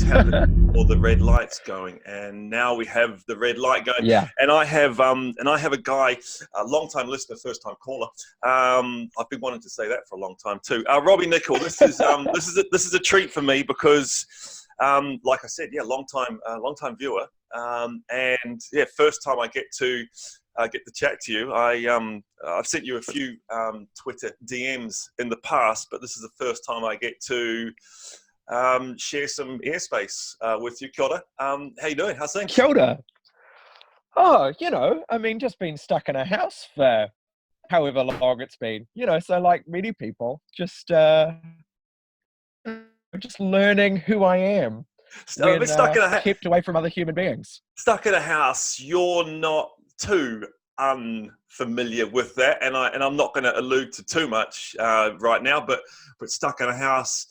always happen or the red light's going, and now we have the red light going. Yeah. And I have a guy, a long-time listener, first-time caller. I've been wanting to say that for a long time too. Robbie Nicol, this is a treat for me because, like I said, yeah, long-time viewer, and yeah, first time I get to chat to you. I've sent you a few Twitter DMs in the past, but this is the first time I get to share some airspace with you. Kia ora. How you doing? How's things? Kia ora. Oh, I mean, just been stuck in a house for however long it's been, so like many people, just learning who I am when kept away from other human beings. Stuck in a house, you're not too unfamiliar with that, and I'm not going to allude to too much right now, but stuck in a house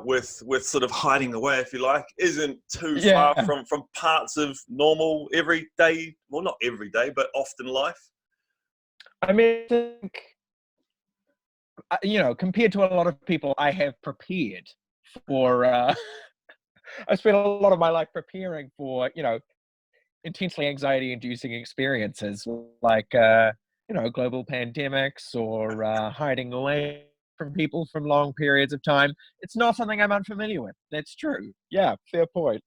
with sort of hiding away, if you like, isn't too far from parts of normal everyday, well, not every day, but often life. I mean, I think, compared to a lot of people, I have prepared for. I spent a lot of my life preparing for, intensely anxiety-inducing experiences like, global pandemics or hiding away from people from long periods of time. It's not something I'm unfamiliar with. That's true. Yeah, fair point.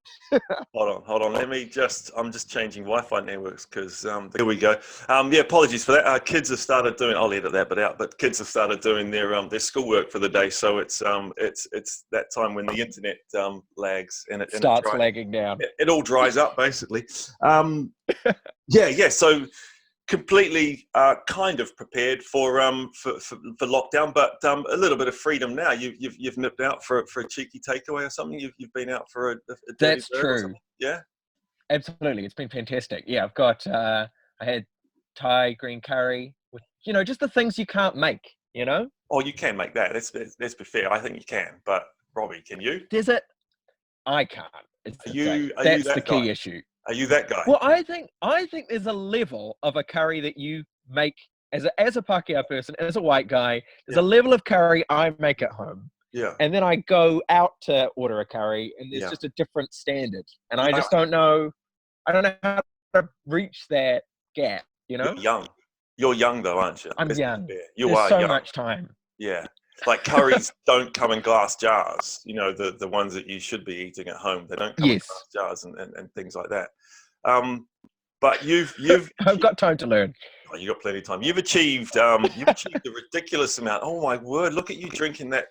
Hold on. I'm just changing Wi-Fi networks because here we go. Yeah, apologies for that. Kids have started doing. I'll edit that bit out. But kids have started doing their schoolwork for the day. So it's that time when the internet lags and it starts lagging down. It all dries up basically. Yeah. So completely kind of prepared for lockdown, but a little bit of freedom now. You've nipped out for a cheeky takeaway or something. You've been out for a That's true. Yeah, absolutely. It's been fantastic. Yeah, I've got I had Thai green curry with just the things you can't make. Oh, you can make that. Let's be fair. I think you can, but Robbie, can you? Does it? I can't. That's the key issue. Are you that guy? Well, I think there's a level of a curry that you make as a Pākehā person, as a white guy. There's a level of curry I make at home. Yeah. And then I go out to order a curry, and there's just a different standard. And I just don't know. I don't know how to reach that gap. You're young. You're young though, aren't you? I'm young. There's so much time. Yeah. Like curries don't come in glass jars, the ones that you should be eating at home. They don't come in glass jars and things like that. But you've I've got time to learn. Oh, you've got plenty of time. You've achieved a ridiculous amount. Oh my word, look at you drinking that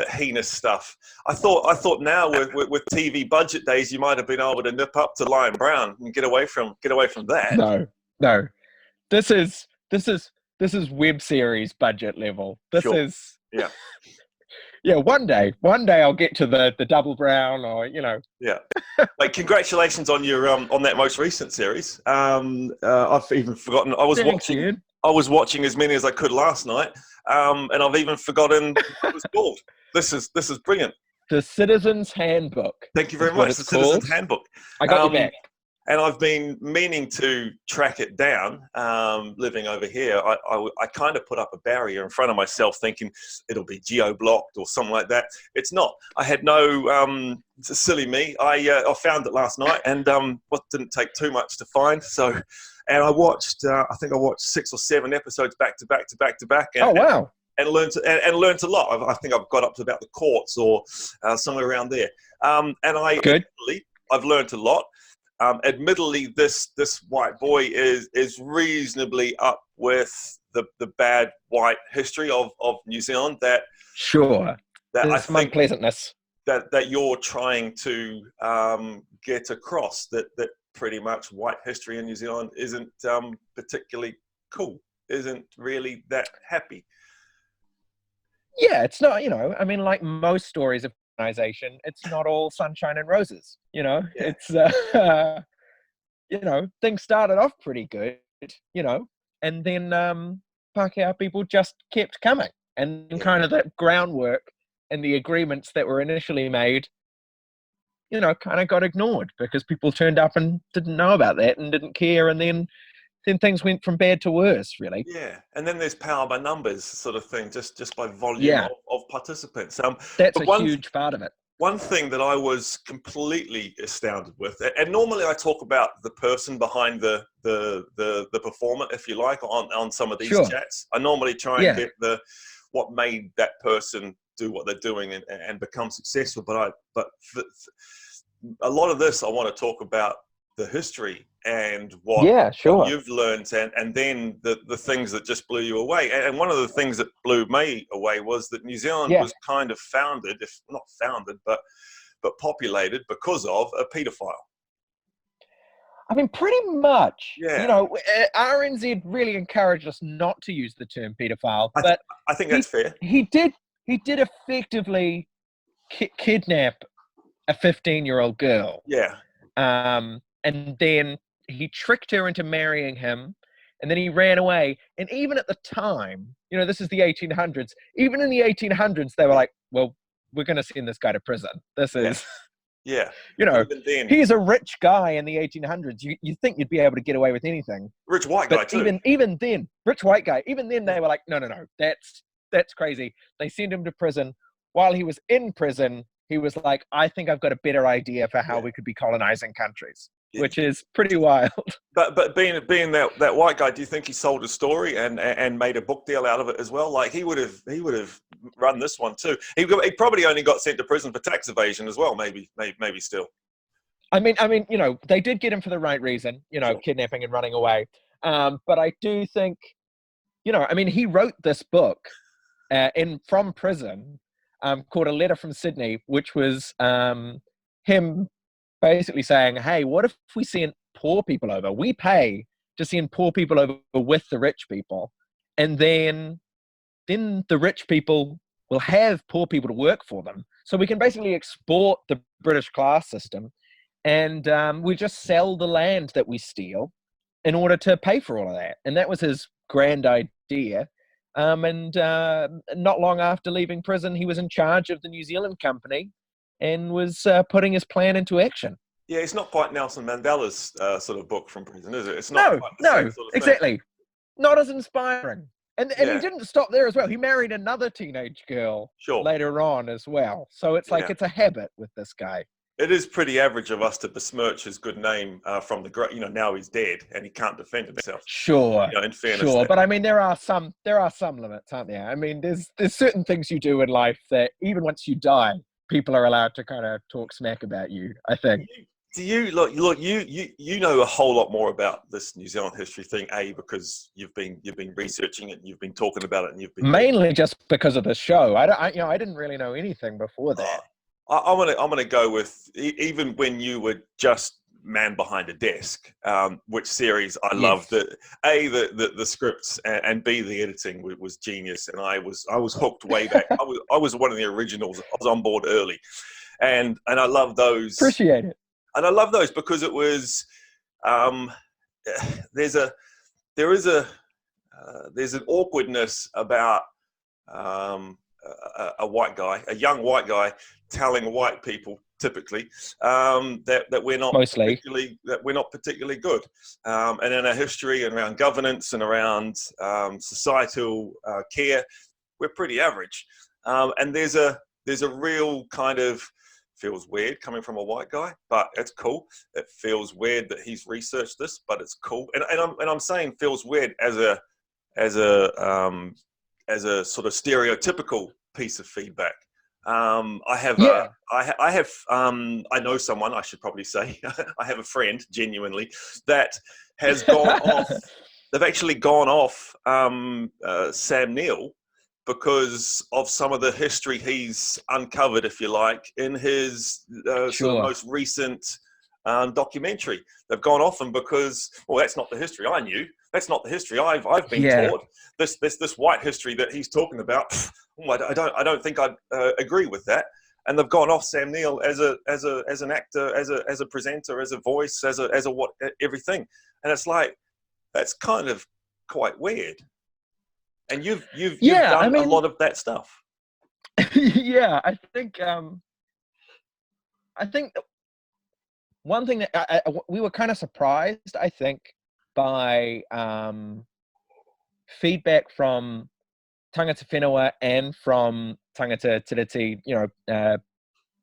heinous stuff. I thought now with TV budget days you might have been able to nip up to Lion Brown and get away from that. No. This is web series budget level. This is yeah. One day I'll get to the double brown or Yeah. Like congratulations on your on that most recent series. I've even forgotten. I was watching as many as I could last night, and I've even forgotten what it was called. This is brilliant. The Citizen's Handbook. Thank you very much. The Citizen's Handbook. I got you back. And I've been meaning to track it down. Living over here, I kind of put up a barrier in front of myself, thinking it'll be geo-blocked or something like that. It's not. I had no. Silly me. I found it last night, and what didn't take too much to find. So, and I watched. I think I watched 6 or 7 episodes back to back. And, oh wow! And learned a lot. I think I've got up to about the courts or somewhere around there. And I've learned a lot. Admittedly, this white boy is reasonably up with the bad white history of New Zealand. That I think unpleasantness that you're trying to get across that pretty much white history in New Zealand isn't particularly cool, isn't really that happy. Yeah, it's not. I mean, like most stories of organization, it's not all sunshine and roses. It's things started off pretty good, and then Pākehā people just kept coming, and kind of that groundwork and the agreements that were initially made, kind of got ignored because people turned up and didn't know about that and didn't care, and then things went from bad to worse, really. Yeah, and then there's power by numbers sort of thing, just by volume of participants. That's a huge part of it. one thing that I was completely astounded with, and normally I talk about the person behind the performer, if you like, on some of these Sure. chats. I normally try and Yeah. get what made that person do what they're doing and become successful. But for a lot of this, I want to talk about the history and what Yeah, sure. you've learned, and then the things that just blew you away. And one of the things that blew me away was that New Zealand was kind of founded, if not founded, but populated because of a paedophile. I mean, pretty much. Yeah. You know, RNZ really encouraged us not to use the term paedophile, but I think that's fair. He did effectively kidnap a 15-year-old girl. Yeah. And then he tricked her into marrying him, and then he ran away. And even at the time, you know, this is the 1800s. Even in the 1800s, they were like, "Well, we're going to send this guy to prison. This is." Yeah. You know, even then, he's a rich guy in the 1800s. You think you'd be able to get away with anything. Rich white guy, too. Even then, rich white guy, even then they were like, no, that's crazy. They sent him to prison. While he was in prison, he was like, I think I've got a better idea for how we could be colonizing countries, which is pretty wild. But being that white guy, do you think he sold a story and made a book deal out of it as well? Like he would have run this one too. He probably only got sent to prison for tax evasion as well. Maybe still. I mean, you know, they did get him for the right reason, you know, kidnapping and running away. But I do think, you know, I mean, he wrote this book from prison called A Letter from Sydney, which was him basically saying, hey, what if we sent poor people over? We pay to send poor people over with the rich people. And then the rich people will have poor people to work for them. So we can basically export the British class system, and we just sell the land that we steal in order to pay for all of that. And that was his grand idea. And not long after leaving prison, he was in charge of the New Zealand company and was putting his plan into action. Yeah, it's not quite Nelson Mandela's sort of book from prison, is it? It's not. No, exactly. Not as inspiring. And he didn't stop there as well. He married another teenage girl later on as well. So it's like it's a habit with this guy. It is pretty average of us to besmirch his good name from the great. You know, now he's dead and he can't defend himself. Sure, you know, in fairness, sure. But I mean, there are some limits, aren't there? I mean, there's certain things you do in life that even once you die, people are allowed to kind of talk smack about you, I think. Do you look? You know a whole lot more about this New Zealand history thing, because you've been researching it, and you've been talking about it, and you've been mainly just because of the show. I didn't really know anything before that. I'm gonna go with even when you were just man behind a desk. Which series I loved. The scripts and B, the editing was genius, and I was hooked way back. I was one of the originals. I was on board early, and I love those. Appreciate it. And I love those because it was there's an awkwardness about a white guy, a young white guy, telling white people typically that we're not particularly good, and in our history and around governance and around societal care, we're pretty average. And there's a real kind of, feels weird coming from a white guy, but it's cool. It feels weird that he's researched this, but it's cool. And I'm saying feels weird as a sort of stereotypical piece of feedback. I know someone, I should probably say, I have a friend genuinely that has gone off. They've actually gone off Sam Neill because of some of the history he's uncovered, if you like, in his sort of most recent documentary. They've gone off him because, well, that's not the history I knew. That's not the history I've been taught. This white history that he's talking about, I don't think I'd agree with that. And they've gone off Sam Neill as an actor, as a presenter, as a voice, as a what, everything. And it's like, that's kind of quite weird. And you've done a lot of that stuff. Yeah, I think one thing that we were kind of surprised, I think, by feedback from tangata whenua and from tangata tiriti,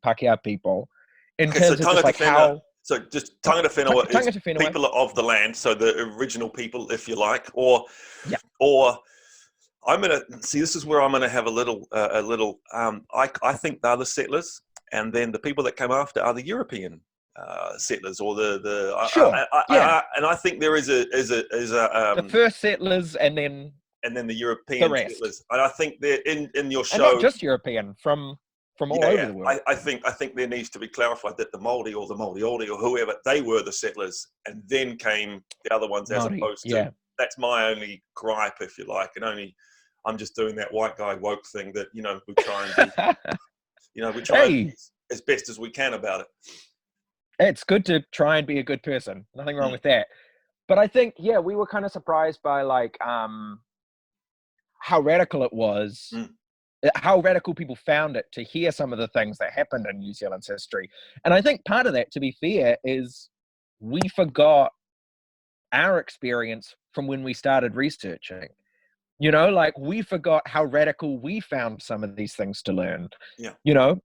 Pakeha people in Okay, so terms of just like how so just tangata whenua is Tangata Whenua, people of the land, so the original people, if you like, or yeah, or I'm gonna see. This is where I'm gonna have I think they're the settlers, and then the people that came after are the European settlers, or sure, yeah, and I think there is the first settlers and then the the European rest, settlers, and I think they're in your and not show. just European, from all over Yeah, the world. I think there needs to be clarified that the Māori or the Moriori or whoever, they were the settlers, and then came the other ones, as Māori, opposed to. yeah. That's my only gripe, if you like, and only I'm just doing that white guy woke thing that we try and be, we try and Hey, be as best as we can about it. it's good to try and be a good person. Nothing wrong Mm, with that. But I think, yeah, we were kind of surprised by like how radical it was, mm, how radical people found it to hear some of the things that happened in New Zealand's history. And I think part of that, to be fair, is we forgot our experience from when we started researching. Like we forgot how radical we found some of these things to learn, yeah,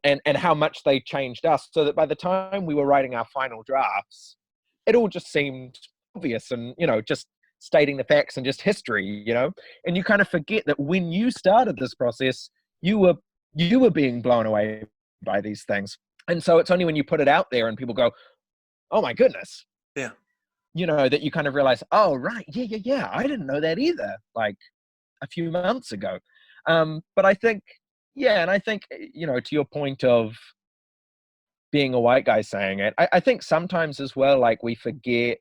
and how much they changed us, so that by the time we were writing our final drafts, it all just seemed obvious and, just stating the facts and just history, and you kind of forget that when you started this process, you were being blown away by these things. And so it's only when you put it out there and people go, oh my goodness, yeah. that you kind of realize, oh, right, yeah, I didn't know that either. Like, a few months ago. But I think, yeah, and I think, to your point of being a white guy saying it, I think sometimes as well, like we forget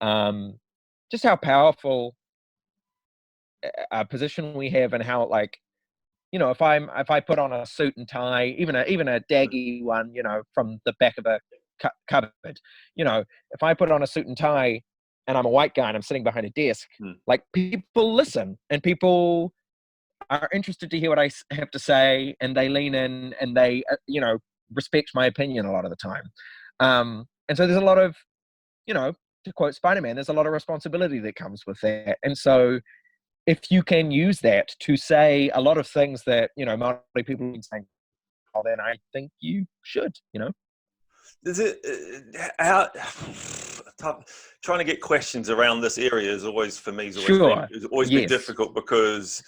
just how powerful a position we have, and how, like, if I put on a suit and tie, even a Mm, daggy one, from the back of a cupboard, if I put on a suit and tie and I'm a white guy and I'm sitting behind a desk, mm, like, people listen and people are interested to hear what I have to say, and they lean in and they, respect my opinion a lot of the time. And so there's a lot of, to quote Spider-Man, there's a lot of responsibility that comes with that. And so if you can use that to say a lot of things that, Maori people are saying, well, then I think you should. Is it how trying to get questions around this area is always, for me, Sure. has always been Yes. difficult, because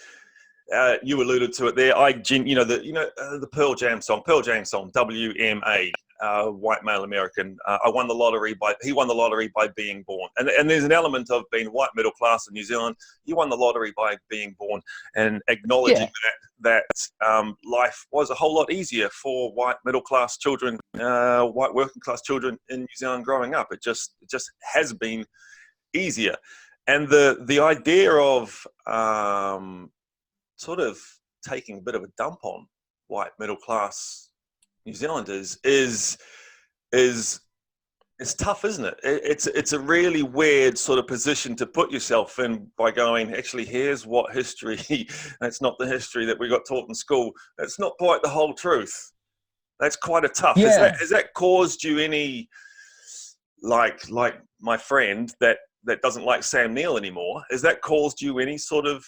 you alluded to it there. The Pearl Jam song, WMA, white male American. He won the lottery by being born, and there's an element of being white middle class in New Zealand. You won the lottery by being born, and acknowledging Yeah. that life was a whole lot easier for white middle class children, white working class children in New Zealand growing up. It just has been easier, and the idea of sort of taking a bit of a dump on white middle class New Zealanders is tough, isn't it? It's a really weird sort of position to put yourself in, by going, actually, here's what history. That's not the history that we got taught in school. That's not quite the whole truth. That's quite a tough. Yeah. Has that caused you any, like my friend that doesn't like Sam Neill anymore? Has that caused you any sort of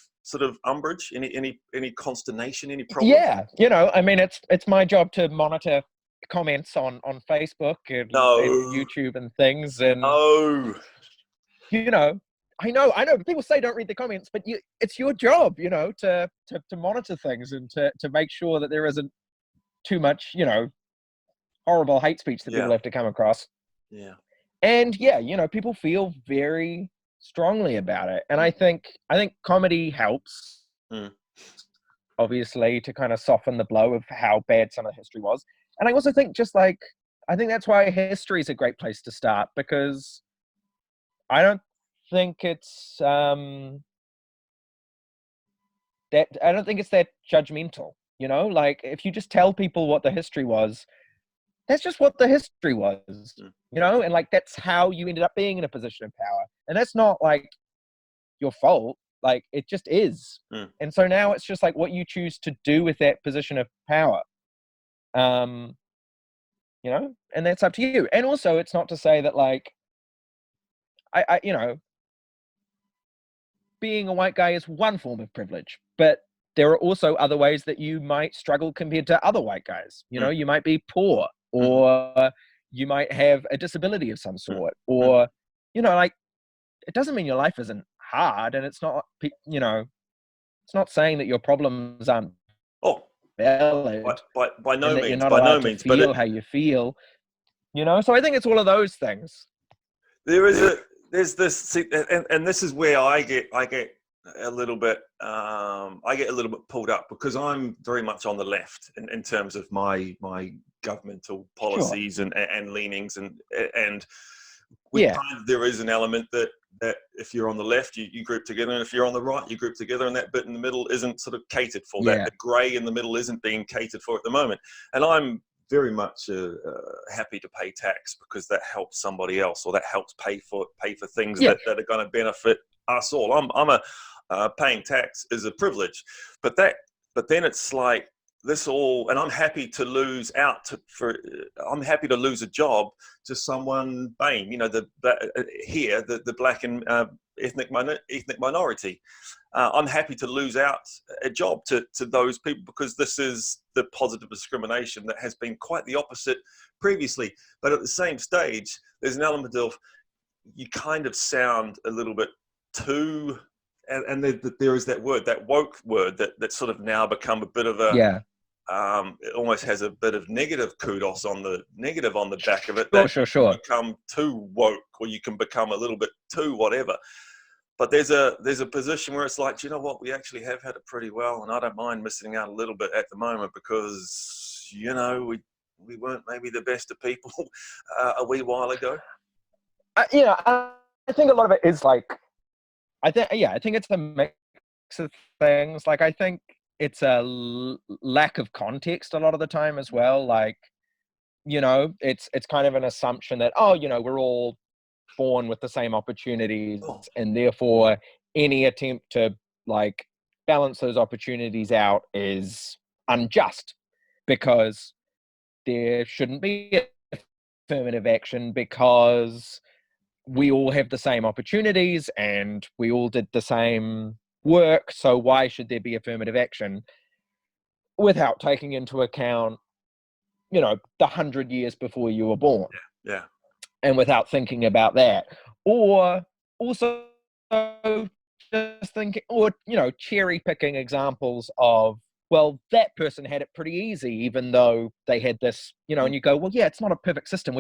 umbrage, any consternation, any problem? Yeah. I mean, it's my job to monitor comments on Facebook and No, YouTube and things. And, no. you know, I know people say don't read the comments, but it's your job, to monitor things and to make sure that there isn't too much, horrible hate speech that people Yeah, have to come across. yeah. And yeah, people feel very strongly about it. And Mm, I think comedy helps, mm, obviously, to kind of soften the blow of how bad some of the history was. And I also think, I think that's why history is a great place to start, because I don't think it's that judgmental. Like, if you just tell people what the history was, that's just what the history was. mm, And like, that's how you ended up being in a position of power, and that's not like your fault. Like, it just is. mm. And so now it's just like what you choose to do with that position of power. Um, and that's up to you. And also, it's not to say that, like, I being a white guy is one form of privilege, but there are also other ways that you might struggle compared to other white guys. You know, you might be poor, or you might have a disability of some sort, or, you know, like, it doesn't mean your life isn't hard, and it's not, you know, it's not saying that your problems aren't valid, by no and that means, you're not by no allowed to means, feel how you feel, you know? So I think it's all of those things. There's this, see, and this is where I get a little bit, pulled up, because I'm very much on the left in terms of my governmental policies and leanings, and there is an element that if you're on the left, you group together, and if you're on the right, you group together, and that bit in the middle isn't sort of catered for. That the grey in the middle isn't being catered for at the moment, and I'm very much happy to pay tax, because that helps somebody else, or that helps pay for things that are going to benefit us all. I'm paying tax is a privilege, but then it's like this all, and I'm happy to lose out I'm happy to lose a job to someone BAME, you know, the black and ethnic minority. I'm happy to lose out a job to those people, because this is the positive discrimination that has been quite the opposite previously. But at the same stage, there's an element of, you kind of sound a little bit too, and there is that word, that woke word, that sort of now become a bit of a, it almost has a bit of negative kudos on the back of it. Sure. Become too woke, or you can become a little bit too whatever. But there's a position where it's like, you know what, we actually have had it pretty well, and I don't mind missing out a little bit at the moment, because, you know, we weren't maybe the best of people a wee while ago. You know, I think a lot of it is like, I think it's a mix of things. Like, I think it's a lack of context a lot of the time as well. Like, you know, it's kind of an assumption that, oh, you know, we're all born with the same opportunities, and therefore any attempt to like balance those opportunities out is unjust, because there shouldn't be affirmative action, because we all have the same opportunities and we all did the same work, so why should there be affirmative action, without taking into account, you know, the 100 years before you were born. And without thinking about that. Or also just thinking, or, you know, cherry picking examples of, well, that person had it pretty easy, even though they had this, you know, and you go, well, yeah, it's not a perfect system.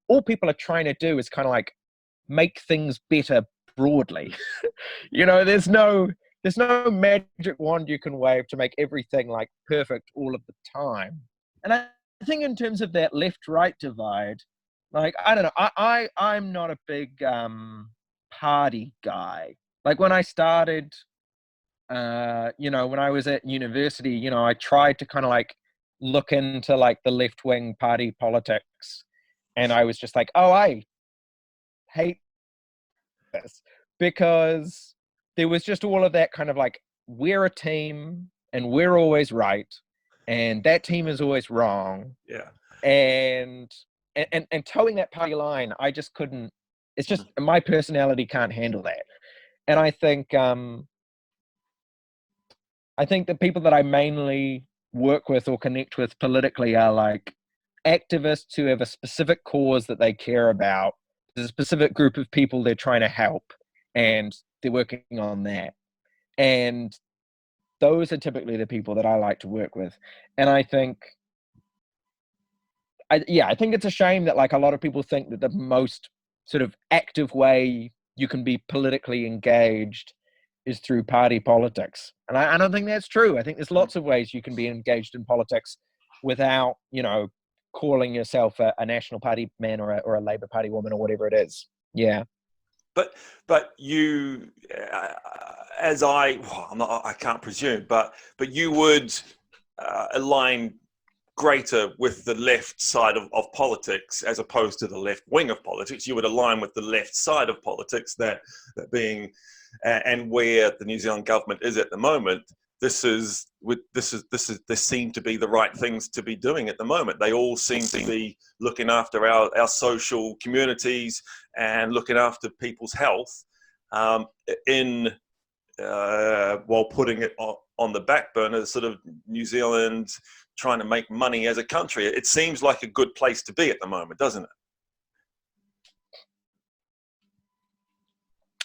All people are trying to do is kind of like make things better broadly. You know, there's no magic wand you can wave to make everything like perfect all of the time. And I think in terms of that left-right divide, like, I don't know, I'm not a big party guy. Like, when I started, you know, when I was at university, you know, I tried to kind of like look into like the left-wing party politics, and I was just like, oh, I hate this, because there was just all of that kind of like, we're a team and we're always right, and that team is always wrong. And towing that party line, I just couldn't. It's just my personality can't handle that. And I think the people that I mainly work with or connect with politically are like activists who have a specific cause that they care about. There's a specific group of people they're trying to help, and they're working on that. And those are typically the people that I like to work with. And I think, I think it's a shame that like a lot of people think that the most sort of active way you can be politically engaged is through party politics. And I don't think that's true. I think there's lots of ways you can be engaged in politics without, you know, calling yourself a National Party man or a Labour Party woman or whatever it is. Yeah. But you, I can't presume, but you would align greater with the left side of politics as opposed to the left wing of politics. You would align with the left side of politics, that being, and where the New Zealand government is at the moment. This seem to be the right things to be doing at the moment. They all seem to be looking after our social communities and looking after people's health, while putting it on the back burner, sort of New Zealand trying to make money as a country. It seems like a good place to be at the moment, doesn't it?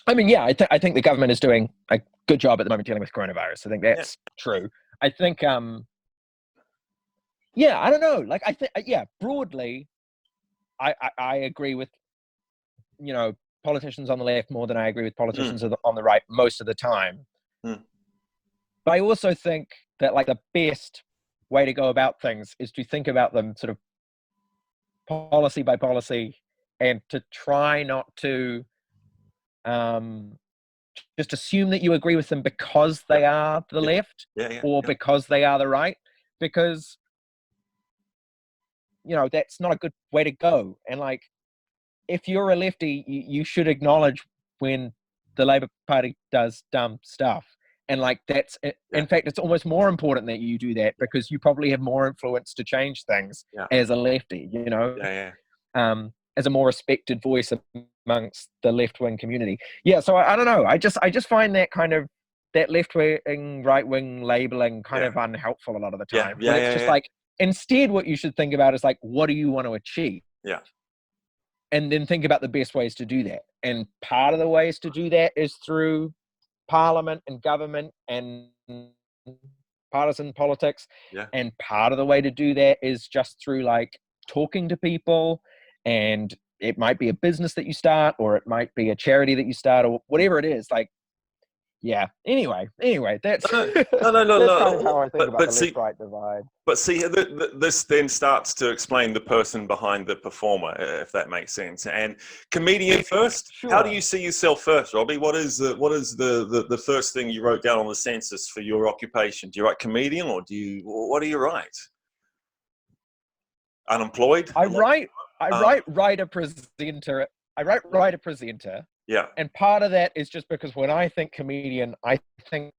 I mean, yeah, I think the government is doing a good job at the moment dealing with coronavirus. I think that's true. I think, yeah, I don't know. Like, I think, yeah, broadly, I agree with, you know, politicians on the left more than I agree with politicians on the right most of the time. But I also think that, like, the best way to go about things is to think about them sort of policy by policy, and to try not to just assume that you agree with them because they are the left or because they are the right, because, you know, that's not a good way to go. And, like, if you're a lefty, you should acknowledge when the Labour Party does dumb stuff. And, like, that's, in fact, it's almost more important that you do that, because you probably have more influence to change things as a lefty, you know, as a more respected voice amongst the left-wing community. Yeah, so I don't know. I just find that kind of, that left-wing, right-wing labeling kind of unhelpful a lot of the time. But it's just like, instead what you should think about is, like, what do you want to achieve? Yeah. And then think about the best ways to do that. And part of the ways to do that is through parliament and government and partisan politics. Yeah. And part of the way to do that is just through, like, talking to people. And it might be a business that you start, or it might be a charity that you start, or whatever it is. Like, yeah. Anyway, that's no. that's kind of how I think about the see, left-right divide. But see, this then starts to explain the person behind the performer, if that makes sense. And comedian first. Sure. How do you see yourself first, Robbie? What is the first thing you wrote down on the census for your occupation? Do you write comedian, or what do you write? Unemployed? I write writer presenter. I write writer presenter. Yeah. And part of that is just because when I think comedian, I think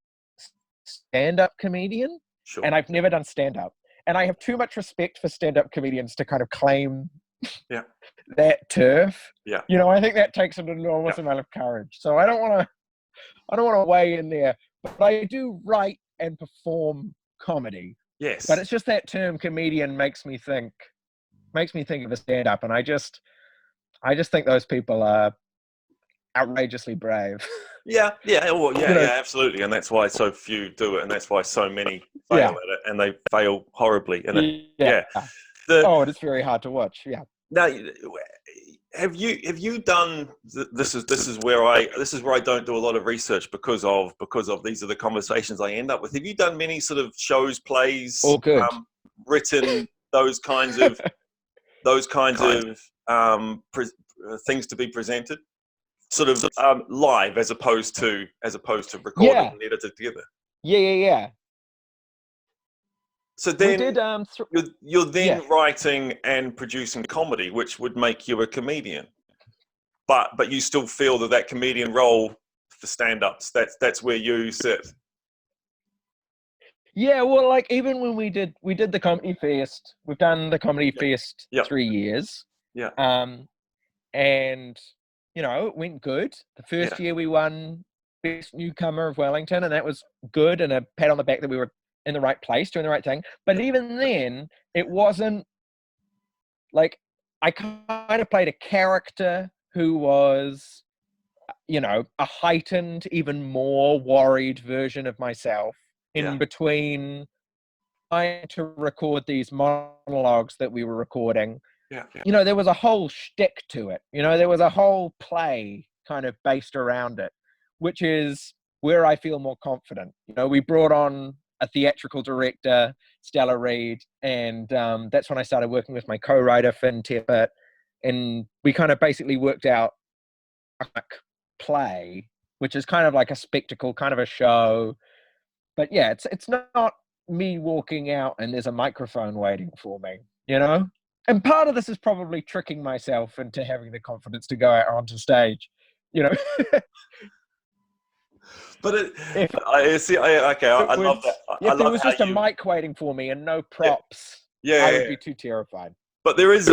stand-up comedian. Sure. And I've never done stand-up. And I have too much respect for stand-up comedians to kind of claim that turf. Yeah. You know, I think that takes an enormous amount of courage. So I don't want to weigh in there. But I do write and perform comedy. Yes. But it's just that term comedian makes me think of a stand-up. And I just think those people are outrageously brave. Absolutely, and that's why so few do it, and that's why so many fail at it, and they fail horribly. And it is very hard to watch. Yeah. Now, have you done? This is where I don't do a lot of research because of these are the conversations I end up with. Have you done many sort of shows, plays, all good, written those kinds of things to be presented? Sort of live as opposed to recorded and edited together. Yeah. So then you're then writing and producing comedy, which would make you a comedian. But you still feel that comedian role for stand-ups, that's where you sit. Yeah, well, like, even when we did the Comedy Fest, we've done the Comedy Fest 3 years. Yeah. And you know, it went good. The first year we won Best Newcomer of Wellington, and that was good, and a pat on the back that we were in the right place, doing the right thing. But even then, it wasn't like, I kind of played a character who was, you know, a heightened, even more worried version of myself in between trying to record these monologues that we were recording. You know, there was a whole shtick to it. You know, there was a whole play kind of based around it, which is where I feel more confident. You know, we brought on a theatrical director, Stella Reid, and that's when I started working with my co-writer, Finn Tippett, and we kind of basically worked out a play, which is kind of like a spectacle, kind of a show. But yeah, it's not me walking out and there's a microphone waiting for me, you know? And part of this is probably tricking myself into having the confidence to go out onto stage, you know. But I love that. If there was just a mic waiting for me and no props, I would be too terrified. But there's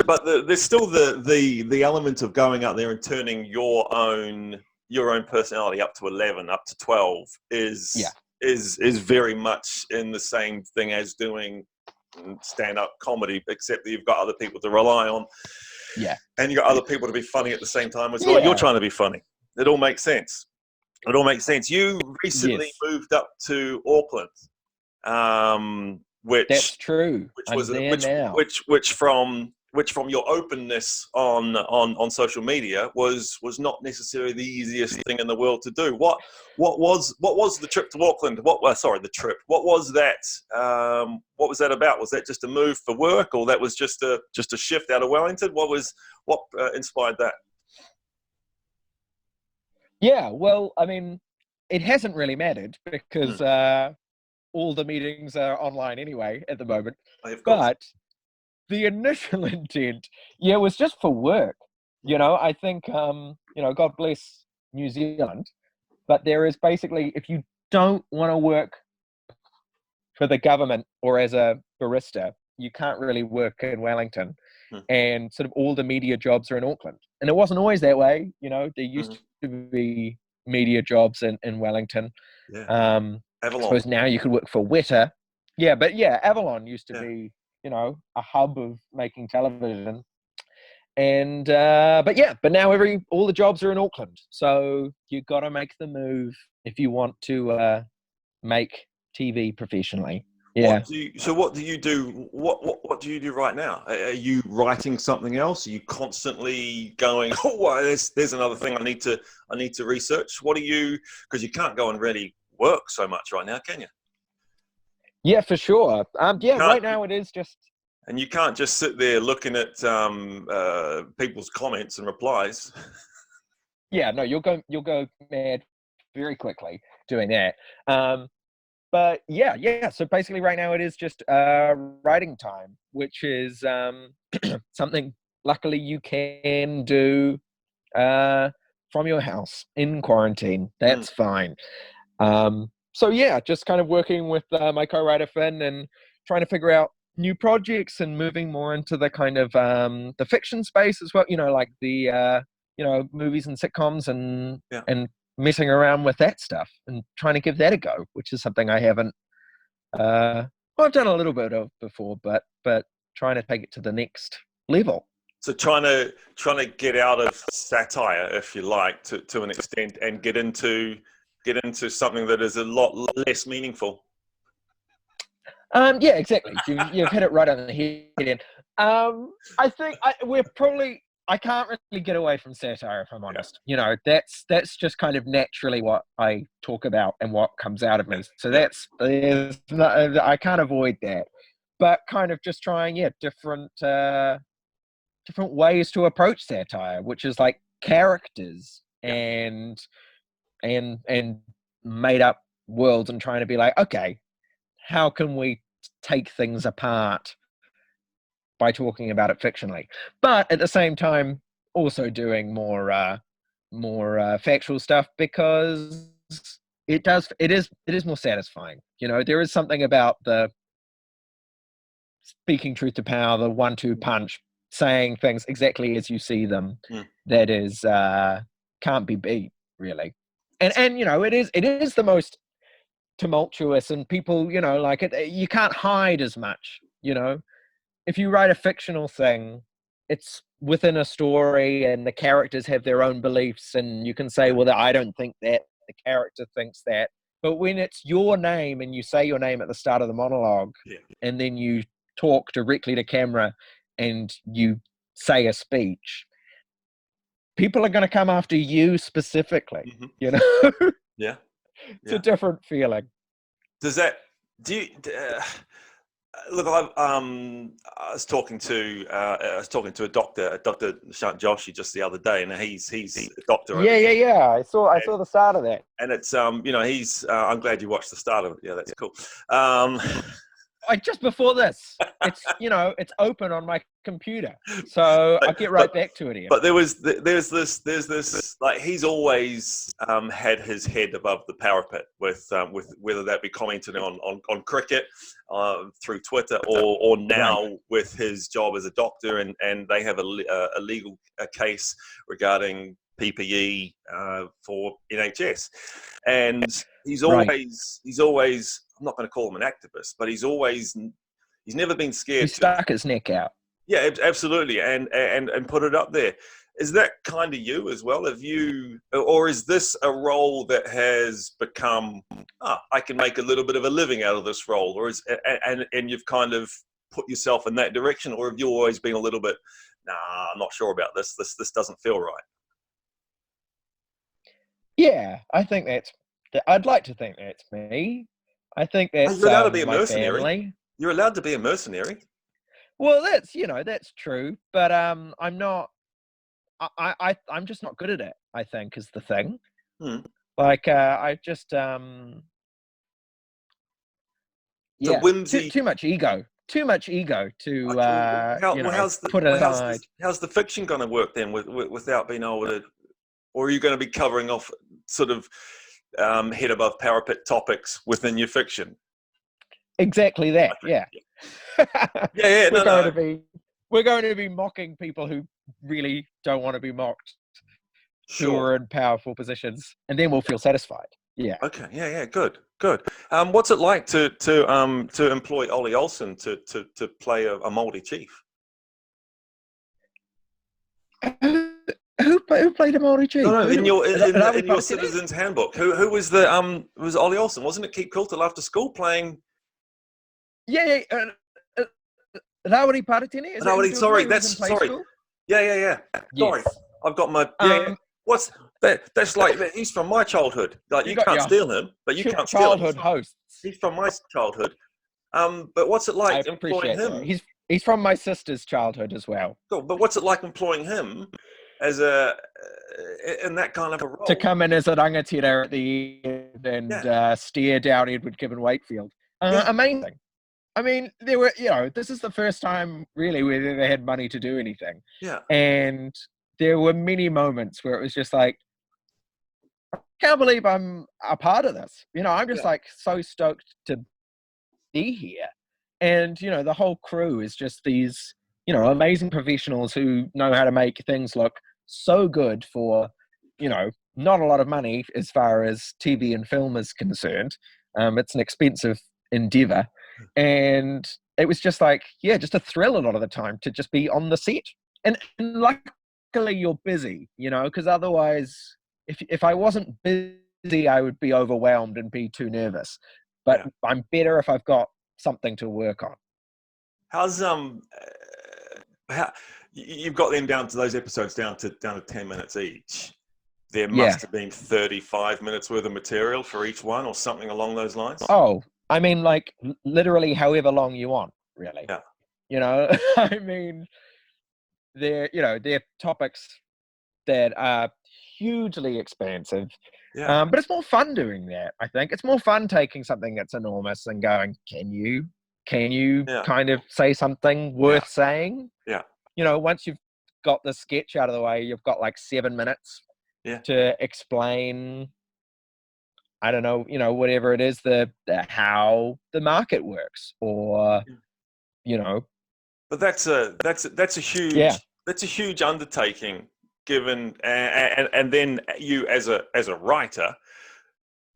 still the element of going out there and turning your own personality up to 11, up to 12 is is very much in the same thing as doing stand-up comedy, except that you've got other people to rely on. Yeah. And you got other people to be funny at the same time as well. You're trying to be funny. It all makes sense. It all makes sense. You recently moved up to Auckland, which that's true. Which from your openness on social media was not necessarily the easiest thing in the world to do. What was the trip to Auckland? What was that? What was that about? Was that just a move for work, or that was just a shift out of Wellington? What inspired that? Yeah, well, I mean, it hasn't really mattered because all the meetings are online anyway at the moment. But the initial intent, was just for work. I think, God bless New Zealand, but there is basically, if you don't want to work for the government or as a barista, you can't really work in Wellington. And sort of all the media jobs are in Auckland. And it wasn't always that way. There used to be media jobs in Wellington. Avalon. I suppose now you could work for Weta. Yeah, but Avalon used to be, a hub of making television. And but now all the jobs are in Auckland. So you got to make the move if you want to make TV professionally. Yeah. What do you do? What do you do right now? Are you writing something else? Are you constantly going, oh, well, there's another thing I need to research? What do you? Because you can't go and really work so much right now, can you? Yeah, for sure. Right now it is just. And you can't just sit there looking at people's comments and replies. Yeah, no, you'll go mad very quickly doing that. But so basically right now it is just writing time, which is something luckily you can do from your house in quarantine. That's fine. Just kind of working with my co-writer Finn and trying to figure out new projects and moving more into the kind of the fiction space as well, like the movies and sitcoms and messing around with that stuff and trying to give that a go, which is something I haven't I've done a little bit of before, but trying to take it to the next level. So trying to get out of satire, if you like, to an extent, and get into something that is a lot less meaningful. Yeah, exactly. You've hit it right on the head. I think I can't really get away from satire, if I'm honest. That's just kind of naturally what I talk about and what comes out of me. So I can't avoid that. But kind of just trying, different ways to approach satire, which is like characters and made up worlds, and trying to be like, okay, how can we take things apart by talking about it fictionally, but at the same time also doing more factual stuff, because it is more satisfying. There is something about the speaking truth to power, the 1-2 punch, saying things exactly as you see them, that is can't be beat, really. And it is the most tumultuous, and people like it. You can't hide as much. If you write a fictional thing, it's within a story and the characters have their own beliefs, and you can say, well, I don't think that, the character thinks that. But when it's your name and you say your name at the start of the monologue, and then you talk directly to camera and you say a speech, people are going to come after you specifically. Yeah. It's a different feeling. Look, I was talking to a Dr. Shant Joshi, just the other day, and he's a doctor. Yeah. I saw the start of that, and it's he's. I'm glad you watched the start of it. Yeah, that's cool. Just before this, it's it's open on my computer, so I'll get right back to it here. But there's this like, he's always had his head above the parapet with whether that be commenting on cricket through Twitter or now with his job as a doctor, and they have a legal case regarding PPE for NHS, and he's Right. always I'm not going to call him an activist, but he's never been scared He to stuck his neck out. yeah, absolutely, and put it up there. Is that kind of you as well? Or is this a role that has become, I can make a little bit of a living out of this role, or and you've kind of put yourself in that direction, or have you always been a little bit, nah, I'm not sure about this. This doesn't feel right. Yeah, I'd like to think that's me. I think Are that's you allowed to be a my mercenary? family. You're allowed to be a mercenary. Well, that's true, but I'm not. I'm just not good at it, I think, is the thing. Like, I just, The yeah, whimsy. too much ego to, How's put aside. how's the fiction going to work then without being able to, or are you going to be covering off sort of head above parapet topics within your fiction? Exactly that, yeah. Yeah, We're going to be mocking people who really don't want to be mocked, who are in powerful positions, and then we'll feel satisfied. Yeah. Okay. Yeah. Good. What's it like to employ Ollie Olsen to play a Māori chief? Who played a Māori chief? No. In your Citizen's Handbook, who was the was Ollie Olsen? Wasn't it Keep Coulter after school playing? Yeah. Rawiri Paratini? Sorry. Yeah. Sorry, Yes. I've got my What's that? That's like he's from my childhood. Like you can't steal him, but you can't steal him. Childhood hosts. He's from my childhood. But what's it like employing him? That. He's from my sister's childhood as well. Cool. But what's it like employing him as in that kind of a role? To come in as a rangatira at the end and stare down Edward Gibbon Wakefield. Amazing. I mean, this is the first time really we've ever had money to do anything. Yeah. And there were many moments where it was just like, I can't believe I'm a part of this. I'm just like so stoked to be here. And, the whole crew is just these, amazing professionals who know how to make things look so good for, not a lot of money as far as TV and film is concerned. It's an expensive endeavor. And it was just like, just a thrill a lot of the time to just be on the set. And luckily you're busy, because otherwise, if I wasn't busy, I would be overwhelmed and be too nervous. But I'm better if I've got something to work on. How's you've got them down to those episodes down to 10 minutes each. There must have been 35 minutes worth of material for each one or something along those lines. Oh, I mean, like literally however long you want, really. Yeah. I mean, they're topics that are hugely expansive. Yeah. But it's more fun doing that, I think. It's more fun taking something that's enormous and going, can you kind of say something worth saying? Yeah. Once you've got the sketch out of the way, you've got like 7 minutes to explain, I don't know, whatever it is, the how the market works, or But that's a huge undertaking, given and then you as a writer,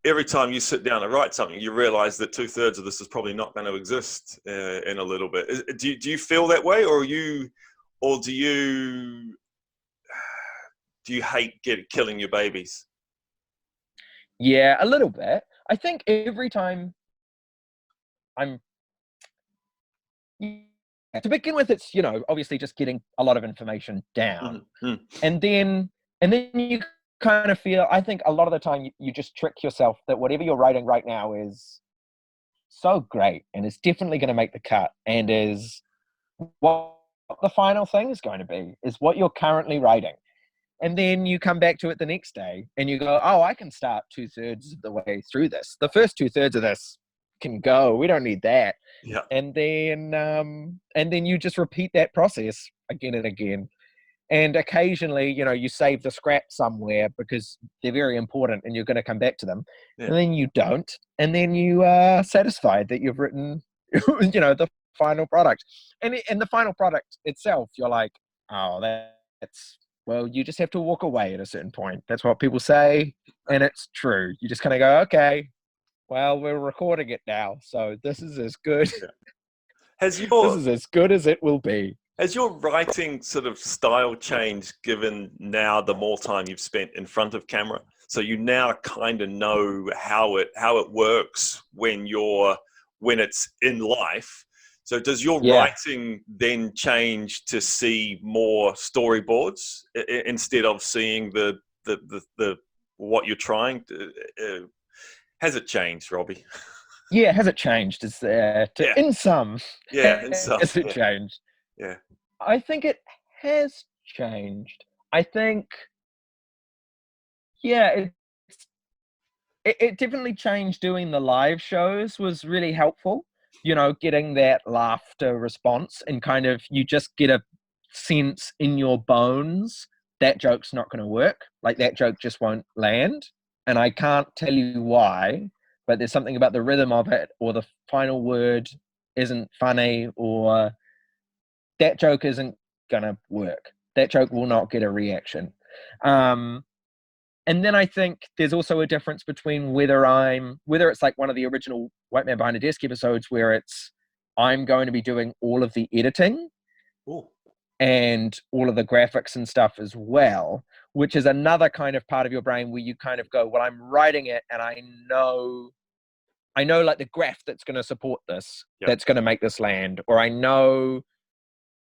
every time you sit down to write something, you realize that 2/3 of this is probably not going to exist in a little bit. Do you feel that way, or do you hate killing your babies? Yeah, a little bit. I think every time to begin with, it's, obviously just getting a lot of information down. And then you kind of feel, I think a lot of the time you just trick yourself that whatever you're writing right now is so great and is definitely going to make the cut and is what the final thing is going to be, is what you're currently writing. And then you come back to it the next day and you go, oh, I can start 2/3 of the way through this. The first 2/3 of this can go. We don't need that. Yeah. And then you just repeat that process again and again. And occasionally, you save the scraps somewhere because they're very important and you're going to come back to them. Yeah. And then you don't. And then you are satisfied that you've written, the final product. And the final product itself, you're like, oh, well, you just have to walk away at a certain point. That's what people say, and it's true. You just kind of go, okay, well, we're recording it now, so this is as good. Yeah. Has This is as good as it will be. Has your writing sort of style changed given now the more time you've spent in front of camera? So you now kind of know how it works when it's in life. So does your writing then change to see more storyboards instead of seeing the what you're trying to? Has it changed, Robbie? Yeah, has it changed? Is there in some? Yeah, in some. Has it changed? Yeah. I think it has changed. I think, yeah, it definitely changed. Doing the live shows was really helpful. You know, getting that laughter response, and kind of you just get a sense in your bones that joke's not going to work. Like, that joke just won't land. And I can't tell you why, but there's something about the rhythm of it, or the final word isn't funny, or that joke isn't gonna work. That joke will not get a reaction. And then I think there's also a difference between whether it's like one of the original White Man Behind a Desk episodes, where I'm going to be doing all of the editing. Ooh. And all of the graphics and stuff as well, which is another kind of part of your brain where you kind of go, well, I'm writing it, and I know like the graph that's going to support this, that's going to make this land, or I know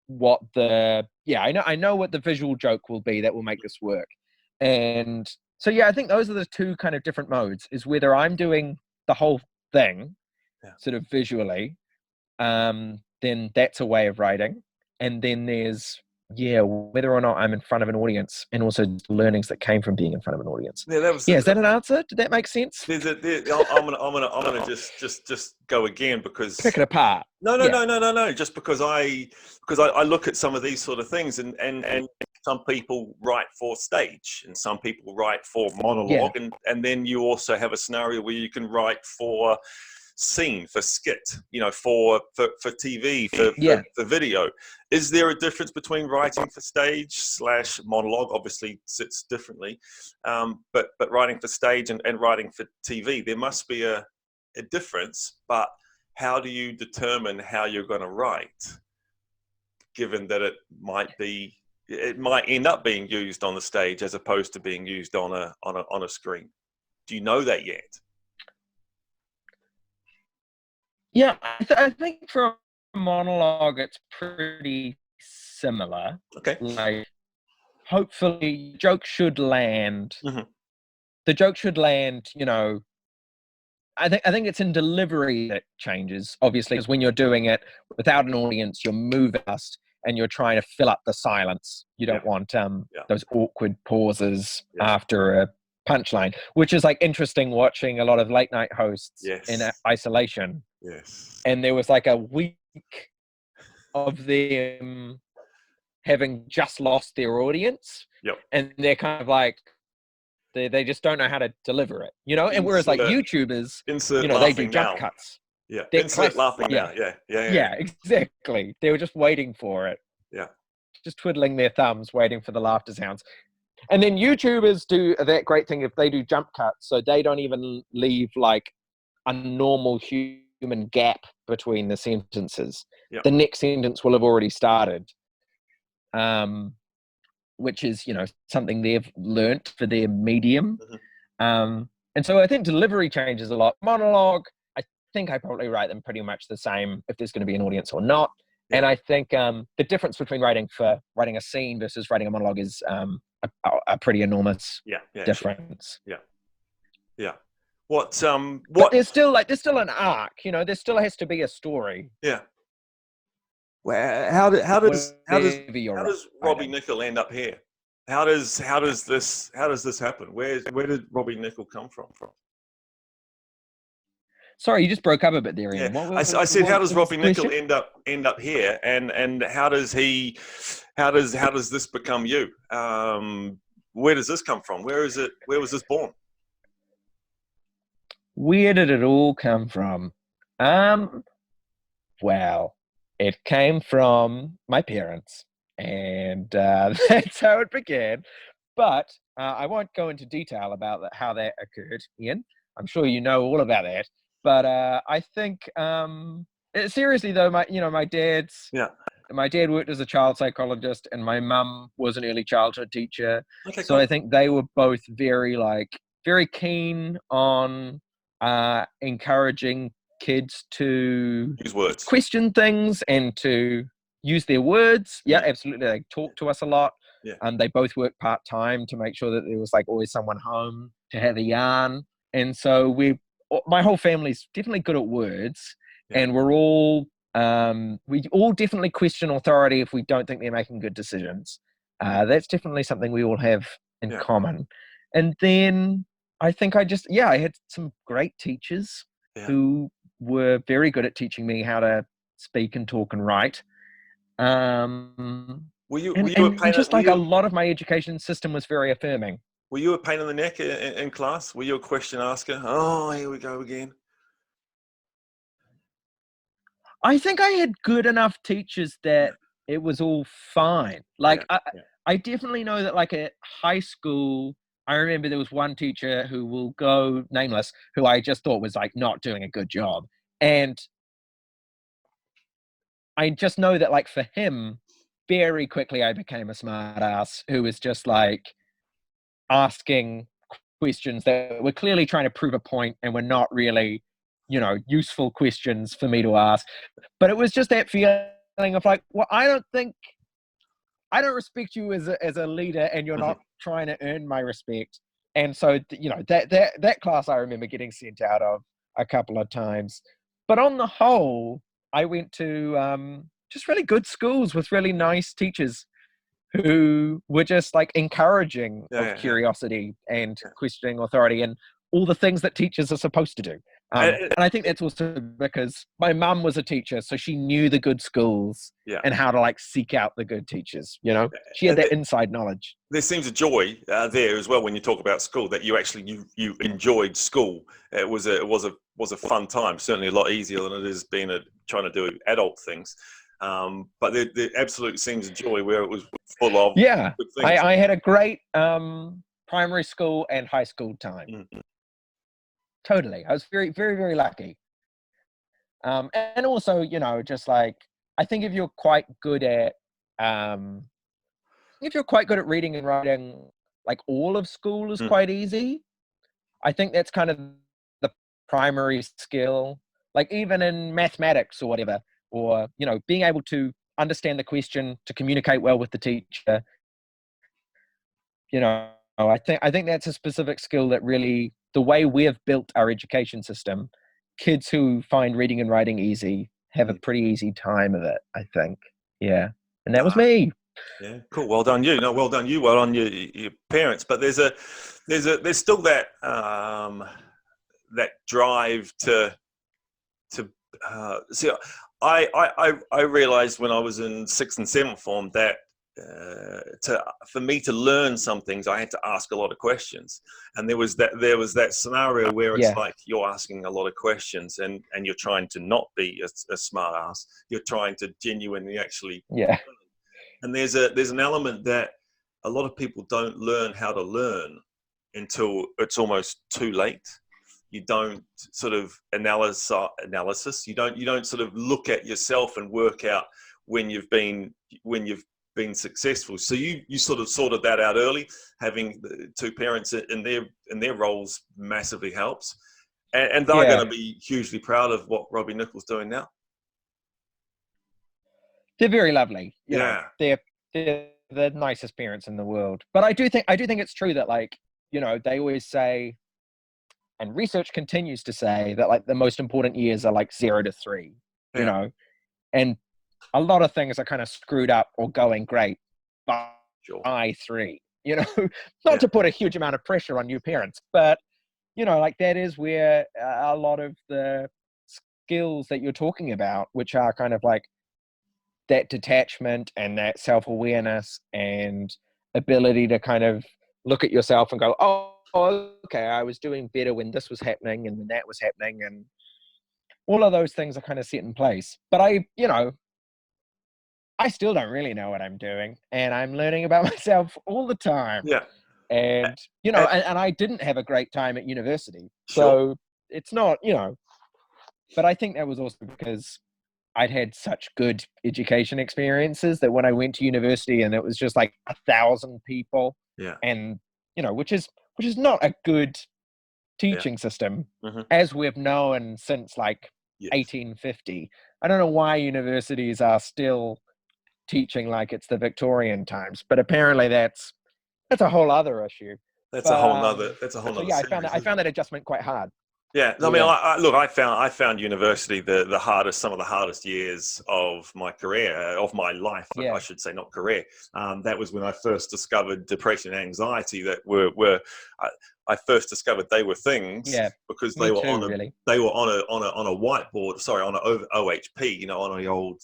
what I know what the visual joke will be that will make this work. And so, I think those are the two kind of different modes, is whether I'm doing the whole thing sort of visually, then that's a way of writing. And then there's whether or not I'm in front of an audience, and also learnings that came from being in front of an audience. Is that an answer? Did that make sense? I'm gonna just go again, because pick it apart. No. Just because I look at some of these sort of things, and some people write for stage, and some people write for monologue, and then you also have a scenario where you can write for scene, for skit, for TV, for video. Is there a difference between writing for stage / monologue? Obviously sits differently, but writing for stage and writing for TV, there must be a difference. But how do you determine how you're going to write, given that it might end up being used on the stage as opposed to being used on a screen? Do you know that yet? Yeah, I think for a monologue, it's pretty similar. Okay. Like, hopefully, joke should land. Mm-hmm. The joke should land, I think it's in delivery that changes, obviously, because when you're doing it without an audience, you're moving fast, and you're trying to fill up the silence. You don't want those awkward pauses after a punchline, which is like interesting watching a lot of late night hosts in isolation. Yes. And there was like a week of them having just lost their audience. Yep. And they're kind of like, they just don't know how to deliver it, and whereas like YouTubers, they do jump cuts. Yeah. Insert laughing now. Yeah, exactly. They were just waiting for it. Yeah. Just twiddling their thumbs, waiting for the laughter sounds. And then YouTubers do that great thing if they do jump cuts, so they don't even leave like a normal human gap between the sentences. Yep. The next sentence will have already started, which is something they've learnt for their medium. Mm-hmm. And so I think delivery changes a lot. Monologue, I think I probably write them pretty much the same if there's going to be an audience or not. Yeah. And I think the difference between writing a scene versus writing a monologue is a pretty enormous difference. Sure. Yeah. What? But there's still an arc. There still has to be a story. Yeah. Well, how does Robbie Nicol end up here? How does this happen? Where did Robbie Nicol come from? Sorry, you just broke up a bit there, Ian. Yeah. I said, how does Robbie Nicol end up here, and how does this become you? Where does this come from? Where was this born? Where did it all come from? Well, it came from my parents. And that's how it began. But I won't go into detail about how that occurred, Ian. I'm sure you know all about that. But I think seriously though, my Yeah. dad worked as a child psychologist, and my mum was an early childhood teacher. Okay, So cool. I think they were both very keen on encouraging kids to Use words. question things and to use their words. Yeah, Yeah. absolutely. They talk to us a lot. Yeah. They both worked part-time to make sure that there was like always someone home to have a yarn. And so my whole family's definitely good at words, Yeah. and we all definitely question authority if we don't think they're making good decisions. That's definitely something we all have in Yeah. common. And then I think I had some great teachers Yeah. who were very good at teaching me how to speak and talk and write. Were you a And pain? just like a lot of my education system was very affirming. Were you a pain in the neck in class? Were you a question asker? Oh, here we go again. I think I had good enough teachers that it was all fine. Yeah. I definitely know that like at high school, I remember there was one teacher who will go nameless, who I just thought was like not doing a good job. And I just know that like for him, very quickly I became a smart ass who was just like asking questions that were clearly trying to prove a point and were not really, useful questions for me to ask. But it was just that feeling of like, well, I don't respect you as a leader, and you're Mhm. not trying to earn my respect. And so, that class I remember getting sent out of a couple of times. But on the whole, I went to just really good schools with really nice teachers who were just like encouraging Yeah. of Yeah. Yeah. curiosity and Yeah. questioning authority and all the things that teachers are supposed to do. And- And I think that's also because my mum was a teacher, so she knew the good schools yeah. and how to like seek out the good teachers. She had And that inside knowledge. there seems a joy there as well when you talk about school, that you enjoyed school. It was a fun time. Certainly a lot easier than it is trying to do adult things. But there absolutely seems a joy where it was full of Yeah, good things. I had a great primary school and high school time. Mm. Totally, I was very, very, very lucky. And also, just like I think um, if you're quite good at reading and writing, like all of school is Mm. quite easy. I think that's kind of the primary skill. Like even in mathematics or whatever, or being able to understand the question, to communicate well with the teacher. I think that's a specific skill that really, the way we have built our education system, kids who find reading and writing easy have a Mm. pretty easy time of it, I think. Yeah. And that was Ah, me. yeah, cool. Well done you. No, well done you. Well on your parents. But there's still that drive to see. I realized when I was in sixth and seventh form that for me to learn some things, I had to ask a lot of questions. And there was that scenario where it's Yeah. like you're asking a lot of questions, and you're trying to not be a smart ass. You're trying to genuinely actually. Yeah. And there's an element that a lot of people don't learn how to learn until it's almost too late. You don't sort of analysis. You don't sort of look at yourself and work out when you've been successful. So you sort of sorted that out early. Having the two parents in their roles massively helps, and they're going Yeah. to be hugely proud of what Robbie Nicol's doing now. They're very lovely. Yeah. They're the nicest parents in the world. But I do think it's true that like, they always say, and research continues to say that like the most important years are like 0 to 3, Yeah. and a lot of things are kind of screwed up or going great by Sure. 3, Yeah. not to put a huge amount of pressure on new parents, but like that is where a lot of the skills that you're talking about, which are kind of like that detachment and that self-awareness and ability to kind of look at yourself and go, oh, okay, I was doing better when this was happening and when that was happening, and all of those things are kind of set in place. But I still don't really know what I'm doing, and I'm learning about myself all the time. Yeah. And, you know, and I didn't have a great time at university. Sure. So it's not, you know, but I think that was also because I'd had such good education experiences that when I went to university and it was just like 1,000 people, Yeah. and, you know, which is not a good Yeah. teaching system, Hmm. as we've known since like Yes. 1850. I don't know why universities are still teaching like it's the Victorian times, but apparently that's a whole other issue. That's a But whole nother. That's a whole so nother yeah, series, I isn't found it? that adjustment quite hard. Yeah, I mean, Yeah, look, I found university the hardest, some of the hardest years of my career, of my life, I yeah, should say, not career. That was when I first discovered depression and anxiety that I, I first discovered they were things yeah. because Me too, really. they were on a whiteboard, sorry, on an OHP, you know, on a old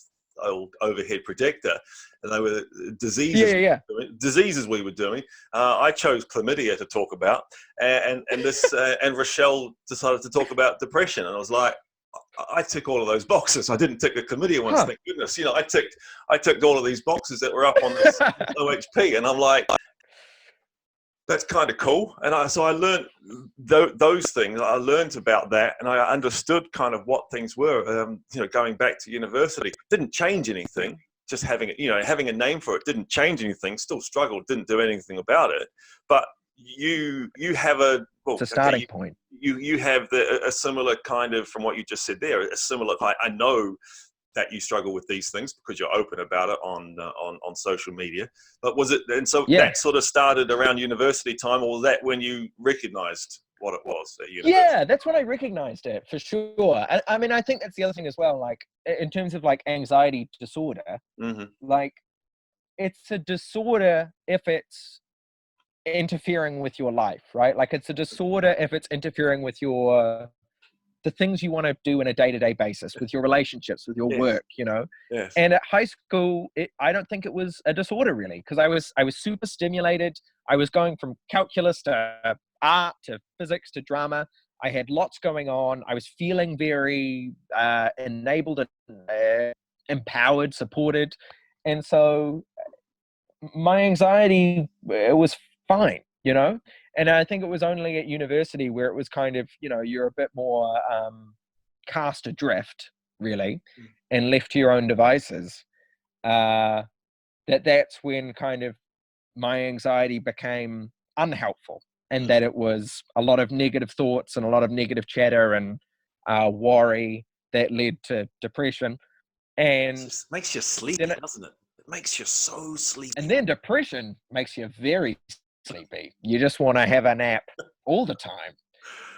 overhead projector, and they were Yeah, diseases yeah, yeah. diseases we were doing. I chose chlamydia to talk about, and this and Rochelle decided to talk about depression, and I was like, I tick all of those boxes. I didn't tick the chlamydia ones, Huh. thank goodness. You know, I ticked all of these boxes that were up on this OHP, and I'm like, that's kind of cool. And so I learned those things. I learned about that, and I understood kind of what things were. You know, going back to university didn't change anything. Just having it, you know, having a name for it didn't change anything. Still struggled, didn't do anything about it. But you have a It's well, a okay, starting point. you have a similar kind of, from what you just said there, a similar. I know that you struggle with these things because you're open about it on social media. But was it, and so Yeah. that sort of started around university time, or was that when you recognized what it was at university? Yeah, that's when I recognized it for sure. I mean, I think that's the other thing as well. Like in terms of like anxiety disorder, Mm-hmm. like it's a disorder if it's interfering with your life, right? Like it's a disorder if it's interfering with the things you want to do on a day-to-day basis, with your relationships, with your Yes, work, you know. yes, And at high school, I don't think it was a disorder really, because I was super stimulated. I was going from calculus to art to physics to drama. I had lots going on. I was feeling very enabled and empowered, supported. And so my anxiety, it was fine, you know. And I think it was only at university where it was kind of, you know, you're a bit more cast adrift, really, and left to your own devices. uh that's when kind of my anxiety became unhelpful, and mm. that it was a lot of negative thoughts and a lot of negative chatter and worry that led to depression. And Makes you sleepy, then doesn't it? It makes you so and sleepy. then depression makes you very sleepy. You just want to have a nap all the time,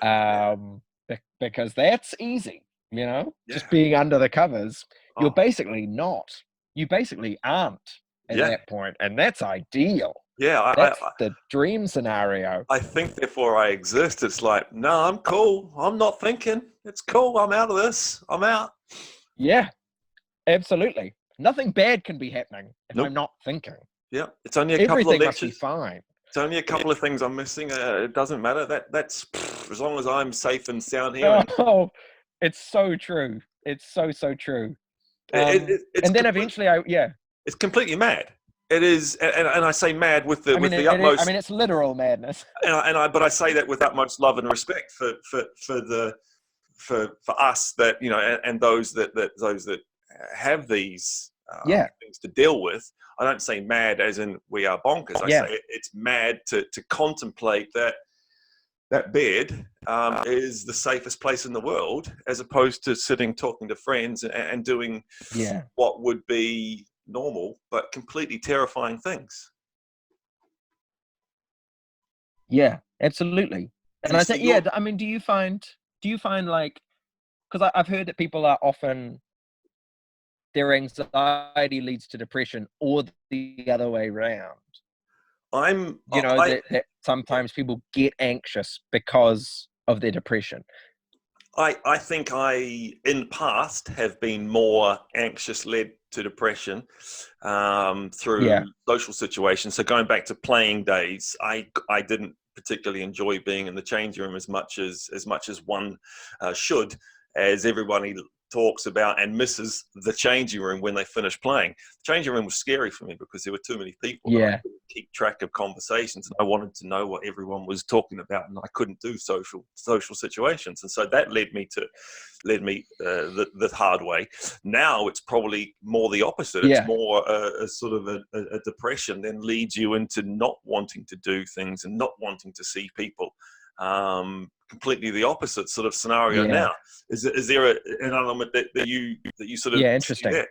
Yeah, because that's easy, you know, just yeah. being under the covers. You're Oh, basically not. You basically aren't at yeah, that point, and that's ideal. yeah. That's the dream scenario. I think therefore I exist. It's like, no, I'm cool. I'm not thinking. It's cool. I'm out of this. I'm out. Yeah, absolutely. Nothing bad can be happening if I'm Nope. not thinking. Yeah. It's only a couple of Everything must be lectures. fine. It's only a couple of things I'm missing. It doesn't matter. That's as long as I'm safe and sound here, and Oh, it's so true. It's so true. it's And then complete. eventually, yeah. It's completely mad. It is, and I say mad with the I utmost, mean, it's literal madness. but I say that with utmost love and respect for us that, you know, and those that have these Yeah, things to deal with. I don't say mad as in we are bonkers. I yeah, say it's mad to contemplate that bed is the safest place in the world, as opposed to sitting talking to friends and doing yeah, what would be normal but completely terrifying things. yeah, absolutely. And And I so think, yeah, you're I mean, do you find like, because I've heard that people are often, their anxiety leads to depression or the other way around. I'm You know, I that sometimes people get anxious because of their depression. I think I, in the past, have been more anxious led to depression Yeah, through social situations. So going back to playing days, I didn't particularly enjoy being in the change room as much as one should, as everybody talks about and misses the changing room when they finish playing. The changing room was scary for me because there were too many people. Yeah. I couldn't keep track of conversations, and I wanted to know what everyone was talking about, and I couldn't do social situations, and so that led me the hard way. Now it's probably more the opposite. Yeah. It's more a sort of a depression then leads you into not wanting to do things and not wanting to see people. Completely the opposite sort of scenario now. Is there an element that you sort of interesting. see there?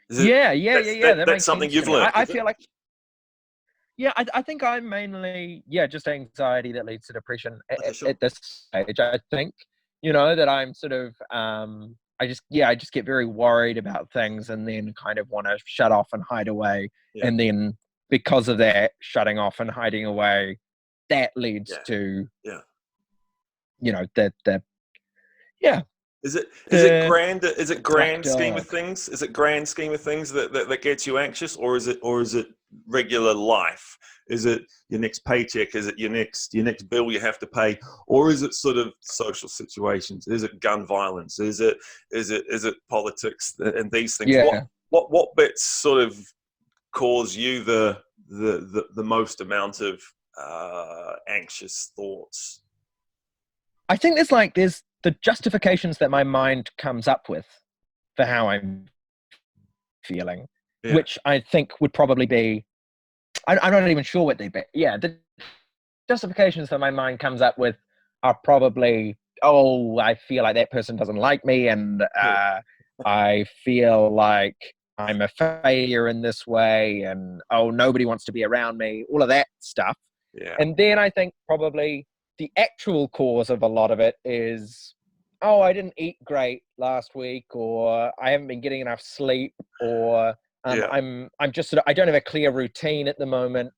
That that's makes something sense you've to me. learned. I feel like I think I'm mainly just anxiety that leads to depression at this stage. I think that I'm sort of I just get very worried about things and then kind of want to shut off and hide away, and then because of that shutting off and hiding away, that leads to Is it grand scheme of things? Is it grand scheme of things that gets you anxious, or is it regular life? Is it your next paycheck? Is it your next bill you have to pay, or is it sort of social situations? Is it gun violence? Is it politics and these things? Yeah. What bits sort of cause you the most amount of anxious thoughts? I think there's the justifications that my mind comes up with for how I'm feeling, which I think would probably be, I'm not even sure what they'd be. Yeah, the justifications that my mind comes up with are probably, oh, I feel like that person doesn't like me, and I feel like I'm a failure in this way, and oh, nobody wants to be around me, all of that stuff. Yeah. And then I think probably the actual cause of a lot of it is, oh, I didn't eat great last week, or I haven't been getting enough sleep, or I'm just sort of, I don't have a clear routine at the moment.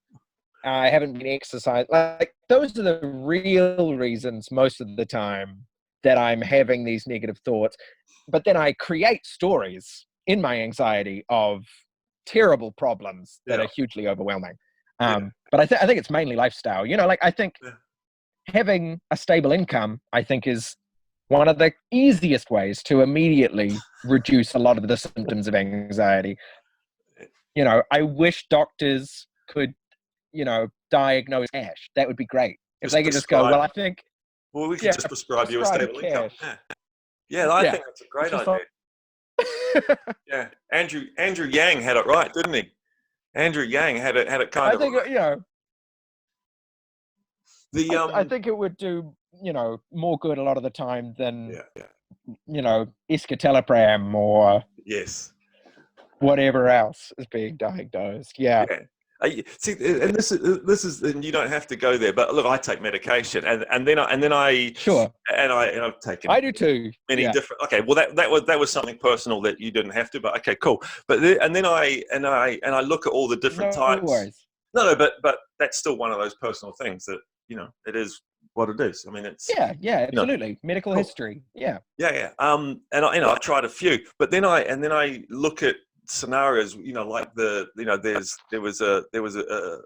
I haven't been exercising. Like, those are the real reasons most of the time that I'm having these negative thoughts. But then I create stories in my anxiety of terrible problems that are hugely overwhelming. But I think it's mainly lifestyle. I think having a stable income, I think, is one of the easiest ways to immediately reduce a lot of the symptoms of anxiety. I wish doctors could, diagnose cash. That would be great. If they could just go, well, I think... Well, we could just prescribe you a stable income. I think that's a great idea. Yeah, Andrew Yang had it right, didn't he? Andrew Yang had it kind of. I think right. I think it would do more good a lot of the time than escitalopram or whatever else is being diagnosed. See, and this is, and you don't have to go there, but look, I take medication, and then I I've taken. I do too. Many different. Okay, well that was something personal that you didn't have to, but okay, cool. But then I look at all the different types. Worries. No, but that's still one of those personal things that it is what it is. I mean, it's absolutely medical history. And I've tried a few, but then I look at scenarios, like there was a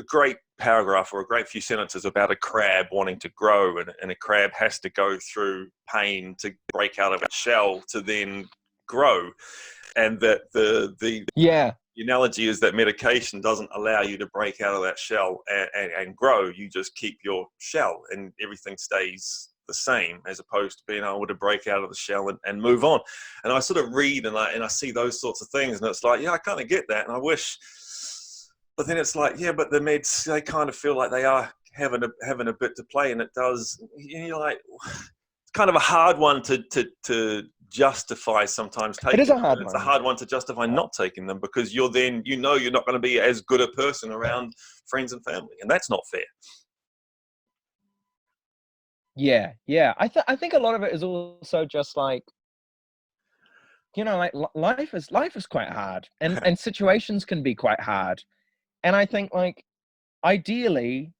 great paragraph or a great few sentences about a crab wanting to grow, and a crab has to go through pain to break out of its shell to then grow, and that the analogy is that medication doesn't allow you to break out of that shell and grow. You just keep your shell and everything stays the same, as opposed to being able to break out of the shell and move on. And I sort of read and I see those sorts of things, and it's like, I kind of get that, and I wish, but then it's like, but the meds, they kind of feel like they are having a bit to play, and it does, like, it's kind of a hard one to justify sometimes taking. It is a hard one. It's a hard one to justify not taking them, because you're then you're not going to be as good a person around friends and family, and that's not fair. I think a lot of it is also just like, like life is quite hard, and situations can be quite hard, and I think, like, ideally,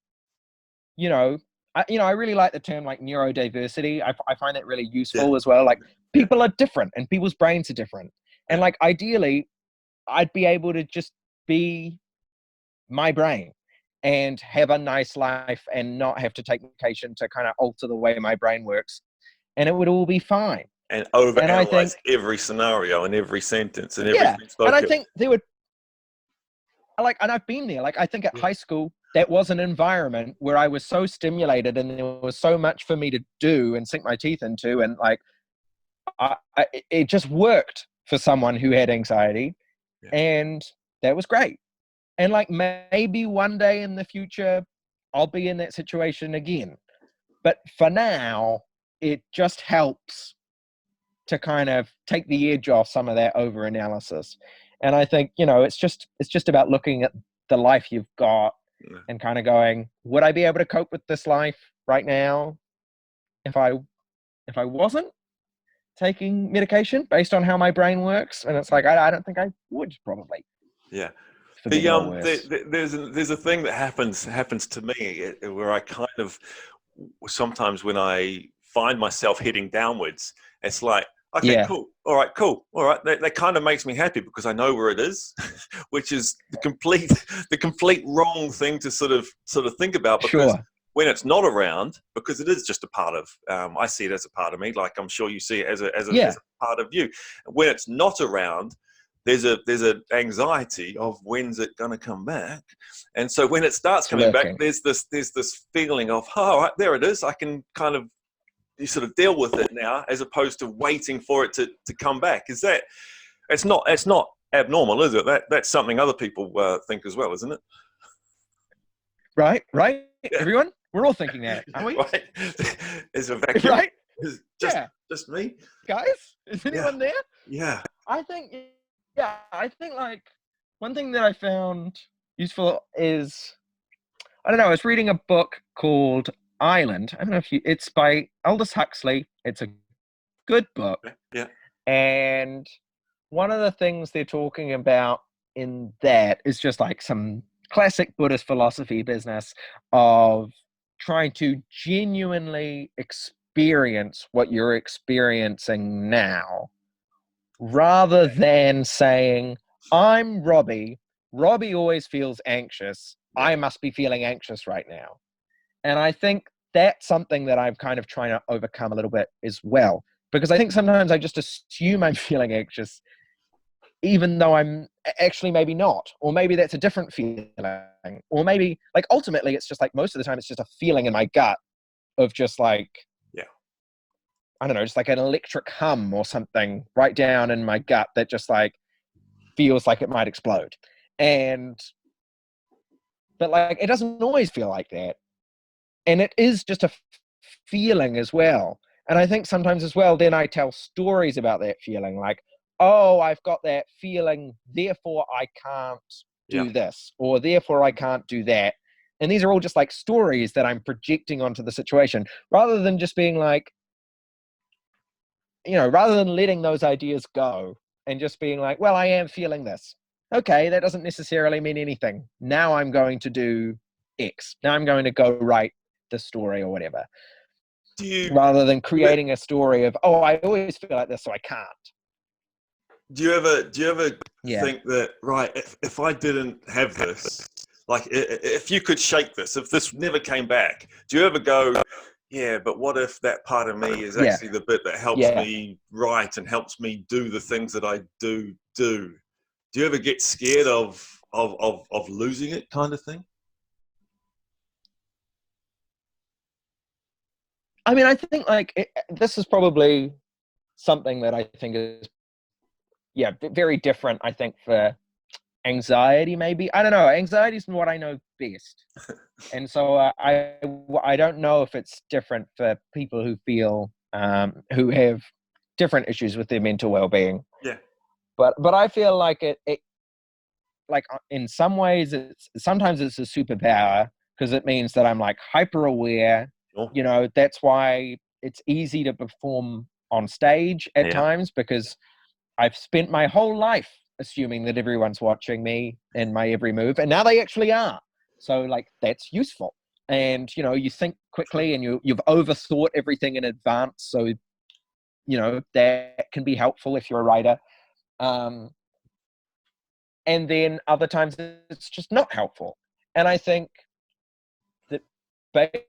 I really like the term like neurodiversity. I find that really useful as well. Like, people are different and people's brains are different, and like, ideally, I'd be able to just be my brain and have a nice life and not have to take medication to kind of alter the way my brain works, and it would all be fine. And And I think, overanalyze every scenario and every sentence and yeah, everything spoken. and I think they would, like, and I've been there. Like, I think at high school, that was an environment where I was so stimulated and there was so much for me to do and sink my teeth into. And like, it just worked for someone who had anxiety, and that was great. And like, maybe one day in the future, I'll be in that situation again. But for now, it just helps to kind of take the edge off some of that over analysis. And I think, it's just about looking at the life you've got and kind of going, would I be able to cope with this life right now if I wasn't taking medication based on how my brain works? And it's like, I don't think I would, probably. Yeah. There's a thing that happens to me where I kind of, sometimes when I find myself heading downwards, it's like, okay, cool. All right. That kind of makes me happy because I know where it is, which is the complete wrong thing to sort of think about, because when it's not around, because it is just a part of, I see it as a part of me, like I'm sure you see it as a part of you. When it's not around, there's a anxiety of when's it going to come back. And so when it starts coming back, there's this feeling of, oh, all right, there it is. I can kind of, you sort of deal with it now, as opposed to waiting for it to come back. Is that, it's not abnormal, is it? That's something other people think as well, isn't it? Right. Yeah. Everyone, we're all thinking that, aren't we? Right. Is a vacuum. Right. Is just me, guys. Is anyone there? Yeah. I think like one thing that I found useful is, I don't know, I was reading a book called Island. I don't know if it's by Aldous Huxley. It's a good book. Yeah. And one of the things they're talking about in that is just like some classic Buddhist philosophy business of trying to genuinely experience what you're experiencing now, rather than saying, I'm Robbie. Robbie always feels anxious. I must be feeling anxious right now. And I think that's something that I'm kind of trying to overcome a little bit as well. Because I think sometimes I just assume I'm feeling anxious, even though I'm actually maybe not. Or maybe that's a different feeling. Or maybe, like, ultimately, it's just like, most of the time, it's just a feeling in my gut of just like, I don't know, just like an electric hum or something right down in my gut that just like feels like it might explode. But like, it doesn't always feel like that. And it is just a feeling as well. And I think sometimes as well, then I tell stories about that feeling, like, oh, I've got that feeling, therefore I can't do this, or therefore I can't do that. And these are all just like stories that I'm projecting onto the situation, rather than just being like, rather than letting those ideas go and just being like, well, I am feeling this. Okay, that doesn't necessarily mean anything. Now I'm going to do X. Now I'm going to go write the story or whatever. Rather than creating a story of, oh, I always feel like this, so I can't. Do you ever think that, right, if I didn't have this, like if you could shake this, if this never came back, do you ever go, yeah, but what if that part of me is actually the bit that helps me write and helps me do the things that I do? Do you ever get scared of losing it, kind of thing? I mean, I think like this is probably something that I think is, very different, I think, for anxiety, maybe. I don't know. Anxiety is what I know best. And so I don't know if it's different for people who feel, who have different issues with their mental well-being. Yeah. But I feel like it like in some ways sometimes it's a superpower, because it means that I'm like hyper aware. That's why it's easy to perform on stage at times, because I've spent my whole life assuming that everyone's watching me in my every move, and now they actually are. So like, that's useful. And you think quickly, and you've overthought everything in advance, so that can be helpful if you're a writer. And then other times it's just not helpful. And I think that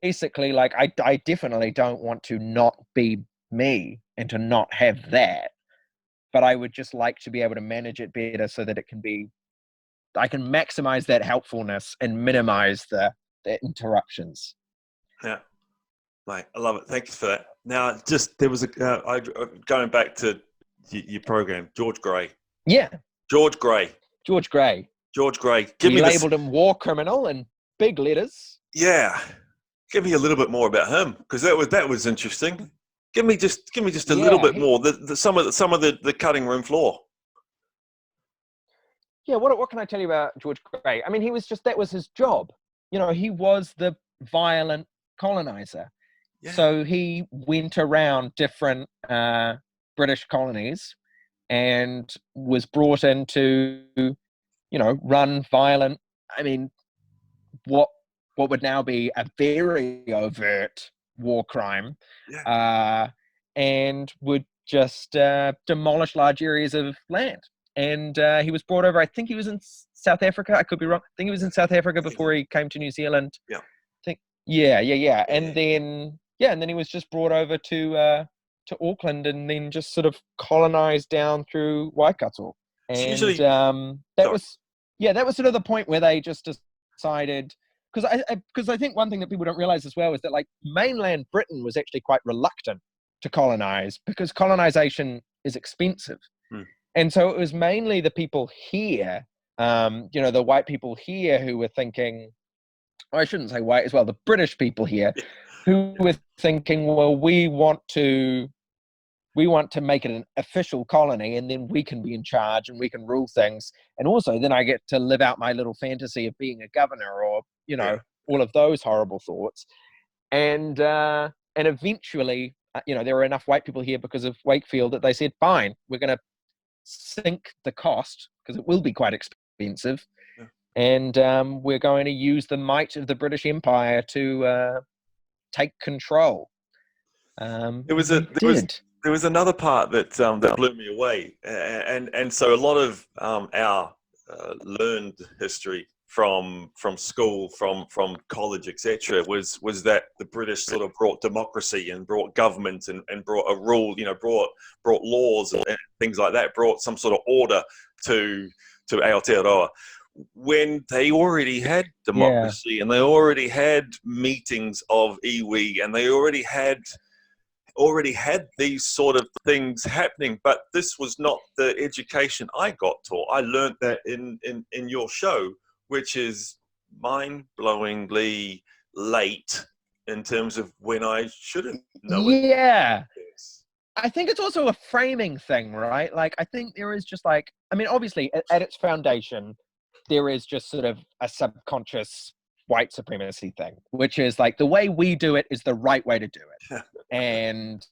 basically, like, I definitely don't want to not be me and to not have that. But I would just like to be able to manage it better so that I can maximize that helpfulness and minimize the interruptions. Yeah, mate, I love it. Thank you for that. Now, there was going back to your program, George Gray. Yeah. George Gray. We labeled him war criminal in big letters. Yeah. Give me a little bit more about him, because that was interesting. Give me just a little bit more. Some of the cutting room floor. Yeah, what can I tell you about George Gray? I mean, that was his job. He was the violent colonizer. Yeah. So he went around different British colonies and was brought in to, run violent. I mean, what would now be a very overt war crime, and would just demolish large areas of land. And he was brought over, I think he was in South Africa. I could be wrong. I think he was in South Africa before he came to New Zealand. Yeah. And then he was just brought over to Auckland and then just sort of colonized down through Waikato. And that was sort of the point where they just decided, because I think one thing that people don't realize as well is that, like, mainland Britain was actually quite reluctant to colonize because colonization is expensive. And so it was mainly the people here, the white people here who were thinking, I shouldn't say white as well, the British people here who were thinking, well, we want to make it an official colony, and then we can be in charge and we can rule things. And also then I get to live out my little fantasy of being a governor, or, all of those horrible thoughts. And eventually, there were enough white people here because of Wakefield that they said, fine, we're going to sink the cost because it will be quite expensive. And we're going to use the might of the British Empire to take control. There was another part that blew me away, and so a lot of our learned history from school, from college, etc., was that the British sort of brought democracy and brought government and brought a rule, brought laws and things like that, brought some sort of order to Aotearoa, when they already had democracy and they already had meetings of iwi and they already had these sort of things happening. But this was not the education I got taught. I learned that in your show, which is mind-blowingly late in terms of when I shouldn't know it. Yeah. I think it's also a framing thing, right? Like, I think there is just like, I mean, obviously at its foundation, there is just sort of a subconscious white supremacy thing, which is like the way we do it is the right way to do it. and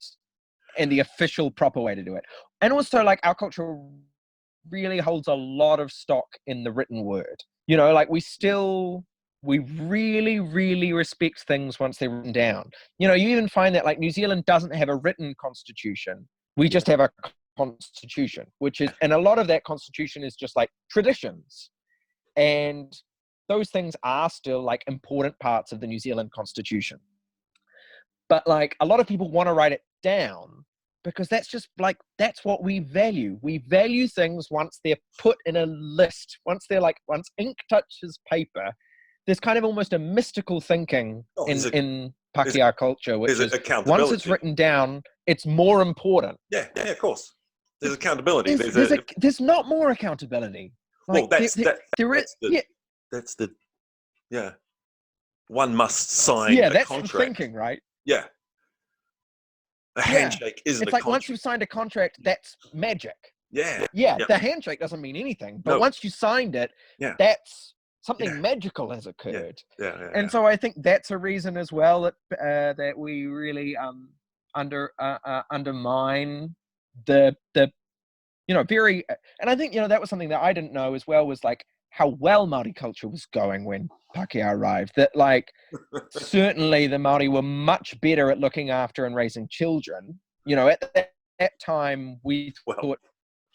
the official proper way to do it. And also, like, our culture really holds a lot of stock in the written word. Like, we really, really respect things once they're written down. You even find that, like, New Zealand doesn't have a written constitution. We just have a constitution, and a lot of that constitution is just like traditions. And those things are still like important parts of the New Zealand constitution. But like, a lot of people want to write it down because that's just like, that's what we value. We value things once they're put in a list, once ink touches paper. There's kind of almost a mystical thinking in Pākehā culture, which is once it's written down, it's more important. Yeah, of course. There's accountability. There's not more accountability. Like, one must sign a that's contract. The thinking, right? Yeah. A handshake isn't it's a like contract. Once you've signed a contract, that's magic. Yeah. The handshake doesn't mean anything, but once you signed it, that's something magical has occurred. And so I think that's a reason as well that we really undermine the very, and I think that was something that I didn't know as well, was like how well Māori culture was going when Pākehā arrived. That like certainly the Māori were much better at looking after and raising children. At that time we thought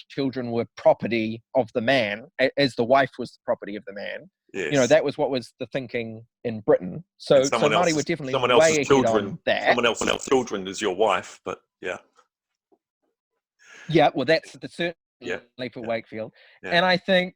children were property of the man, as the wife was the property of the man. Yes. That was what was the thinking in Britain. So Māori were definitely way ahead on that. Someone else's children is your wife, but Yeah. Yeah, well, that's the certainly Yeah. for Wakefield, Yeah. and I think,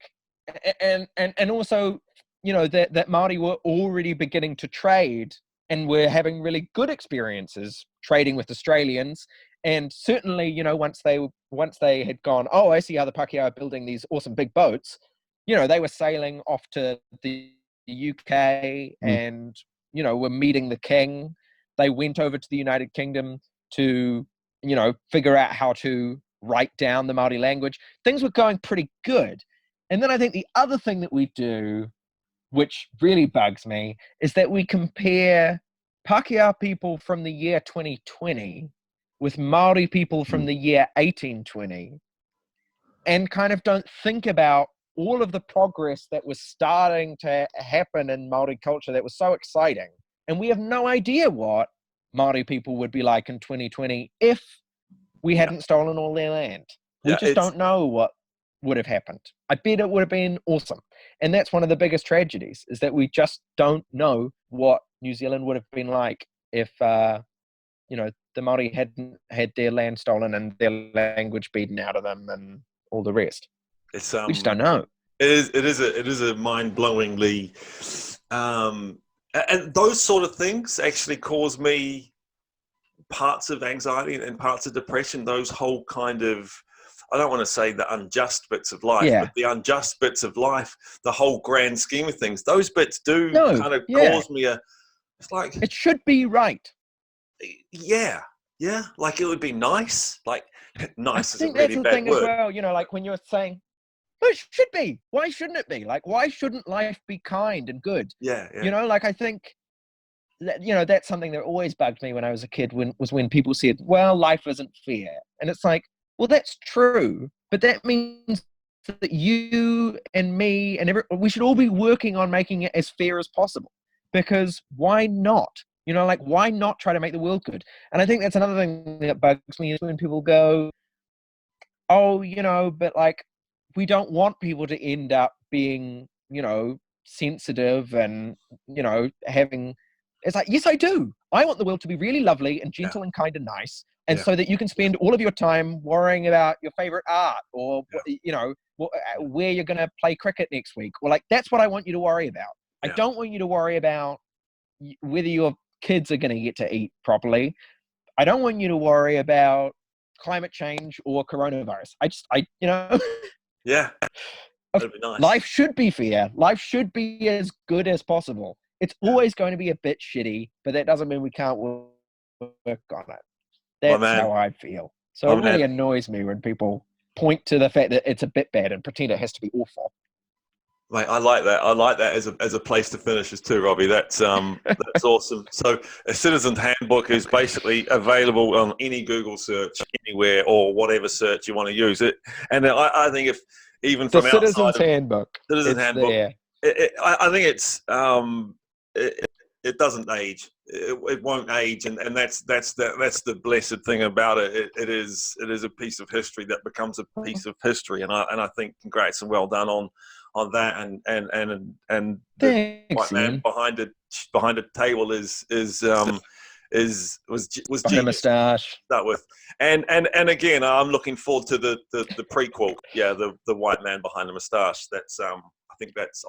and also, you know, that Māori were already beginning to trade and were having really good experiences trading with Australians, and certainly, you know, once they had gone, oh, I see how the Pākehā are building these awesome big boats, you know, they were sailing off to the UK and, you know, were meeting the king. They went over to the United Kingdom to, you know, figure out how to write down the Māori language. Things were going pretty good. And then I think the other thing that we do, which really bugs me, is that we compare Pākehā people from the year 2020 with Māori people from the year 1820, and kind of don't think about all of the progress that was starting to happen in Māori culture that was so exciting. And we have no idea what Māori people would be like in 2020 if we hadn't stolen all their land. We just don't know what would have happened. I bet it would have been awesome. And that's one of the biggest tragedies, is that we just don't know what New Zealand would have been like if, you know, the Māori hadn't had their land stolen and their language beaten out of them and all the rest. It's we just don't know. It is a mind-blowingly, and those sort of things actually cause me parts of anxiety and parts of depression. Those whole kind of, I don't want to say the unjust bits of life, but the unjust bits of life, the whole grand scheme of things, those bits do kind of cause me it's like, it should be right. Yeah. Like, it would be nice. Like, nice is a really that's the bad thing word. as well. You know, like when you're saying, well, it should be. Why shouldn't it be? Like, why shouldn't life be kind and good? Yeah. You know, like I think, you know, that's something that always bugged me when I was a kid, when people said, well, life isn't fair. And it's like, well, that's true, but that means that you and me and we should all be working on making it as fair as possible, because why not? You know, like, why not try to make the world good? And I think that's another thing that bugs me, is when people go, oh, you know, but like, we don't want people to end up being, you know, sensitive and, you know, having, it's like, yes, I do. I want the world to be really lovely and gentle and kind and nice. And so that you can spend all of your time worrying about your favorite art, or, you know, where you're going to play cricket next week. Or like, that's what I want you to worry about. I don't want you to worry about whether your kids are going to get to eat properly. I don't want you to worry about climate change or coronavirus. You know. Yeah. That'd be nice. Life should be fair. Life should be as good as possible. It's always going to be a bit shitty, but that doesn't mean we can't work on it. That's how I feel. So it really annoys me when people point to the fact that it's a bit bad and pretend it has to be awful. Mate, I like that. I like that as a place to finish as too, Robbie. That's awesome. So, a Citizen's Handbook is basically available on any Google search, anywhere, or whatever search you want to use it. And I think if even from outside of Citizen's Handbook, Citizen's Handbook, I think it's it doesn't age. It won't age, and that's the blessed thing about it. It is a piece of history that becomes a piece of history, and I think congrats and well done on that, and the white man behind the table was genius. Moustache. That with and again, I'm looking forward to the prequel. Yeah, the white man behind the moustache. That's I think that's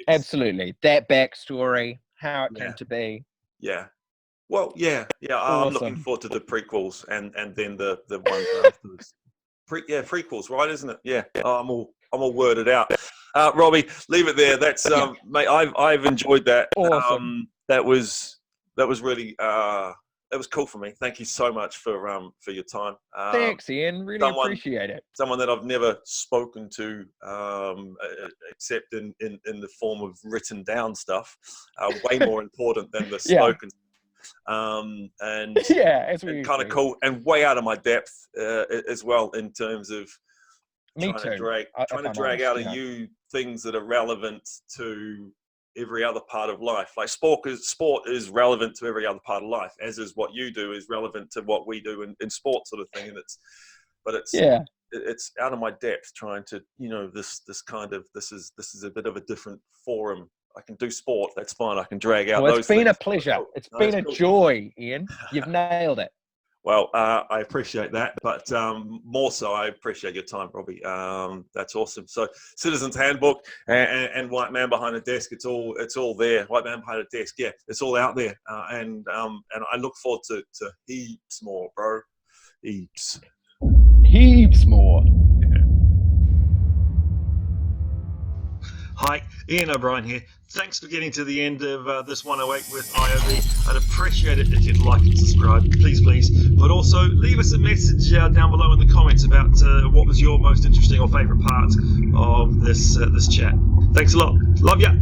absolutely, that backstory, how it came to be. Yeah. Well, yeah. Awesome. I'm looking forward to the prequels and then the ones afterwards. Prequels, right? Isn't it? Yeah. I'm all worded out. Robbie, leave it there. That's mate. I've enjoyed that. Awesome. That was really that was cool for me. Thank you so much for your time. Thanks, Ian. Really appreciate it. Someone that I've never spoken to except in the form of written down stuff. Way more important than the spoken. And kind of cool and way out of my depth as well, in terms of trying to drag out of you things that are relevant to every other part of life. Like sport is relevant to every other part of life, as is what you do is relevant to what we do in sport, sort of thing. And it's out of my depth trying to, you know, this is a bit of a different forum. I can do sport, that's fine. I can drag out those things. It's been a pleasure. It's been a joy, Ian. You've nailed it. Well, I appreciate that, but more so, I appreciate your time, Robbie. That's awesome. So, Citizens Handbook and White Man Behind the Desk, it's all there. White Man Behind the Desk, yeah, it's all out there, and I look forward to heaps more, bro, heaps more. Hi, Ian O'Brien here. Thanks for getting to the end of this 108 with owww. I'd appreciate it if you'd like and subscribe, please. But also leave us a message down below in the comments about what was your most interesting or favourite part of this chat. Thanks a lot. Love ya.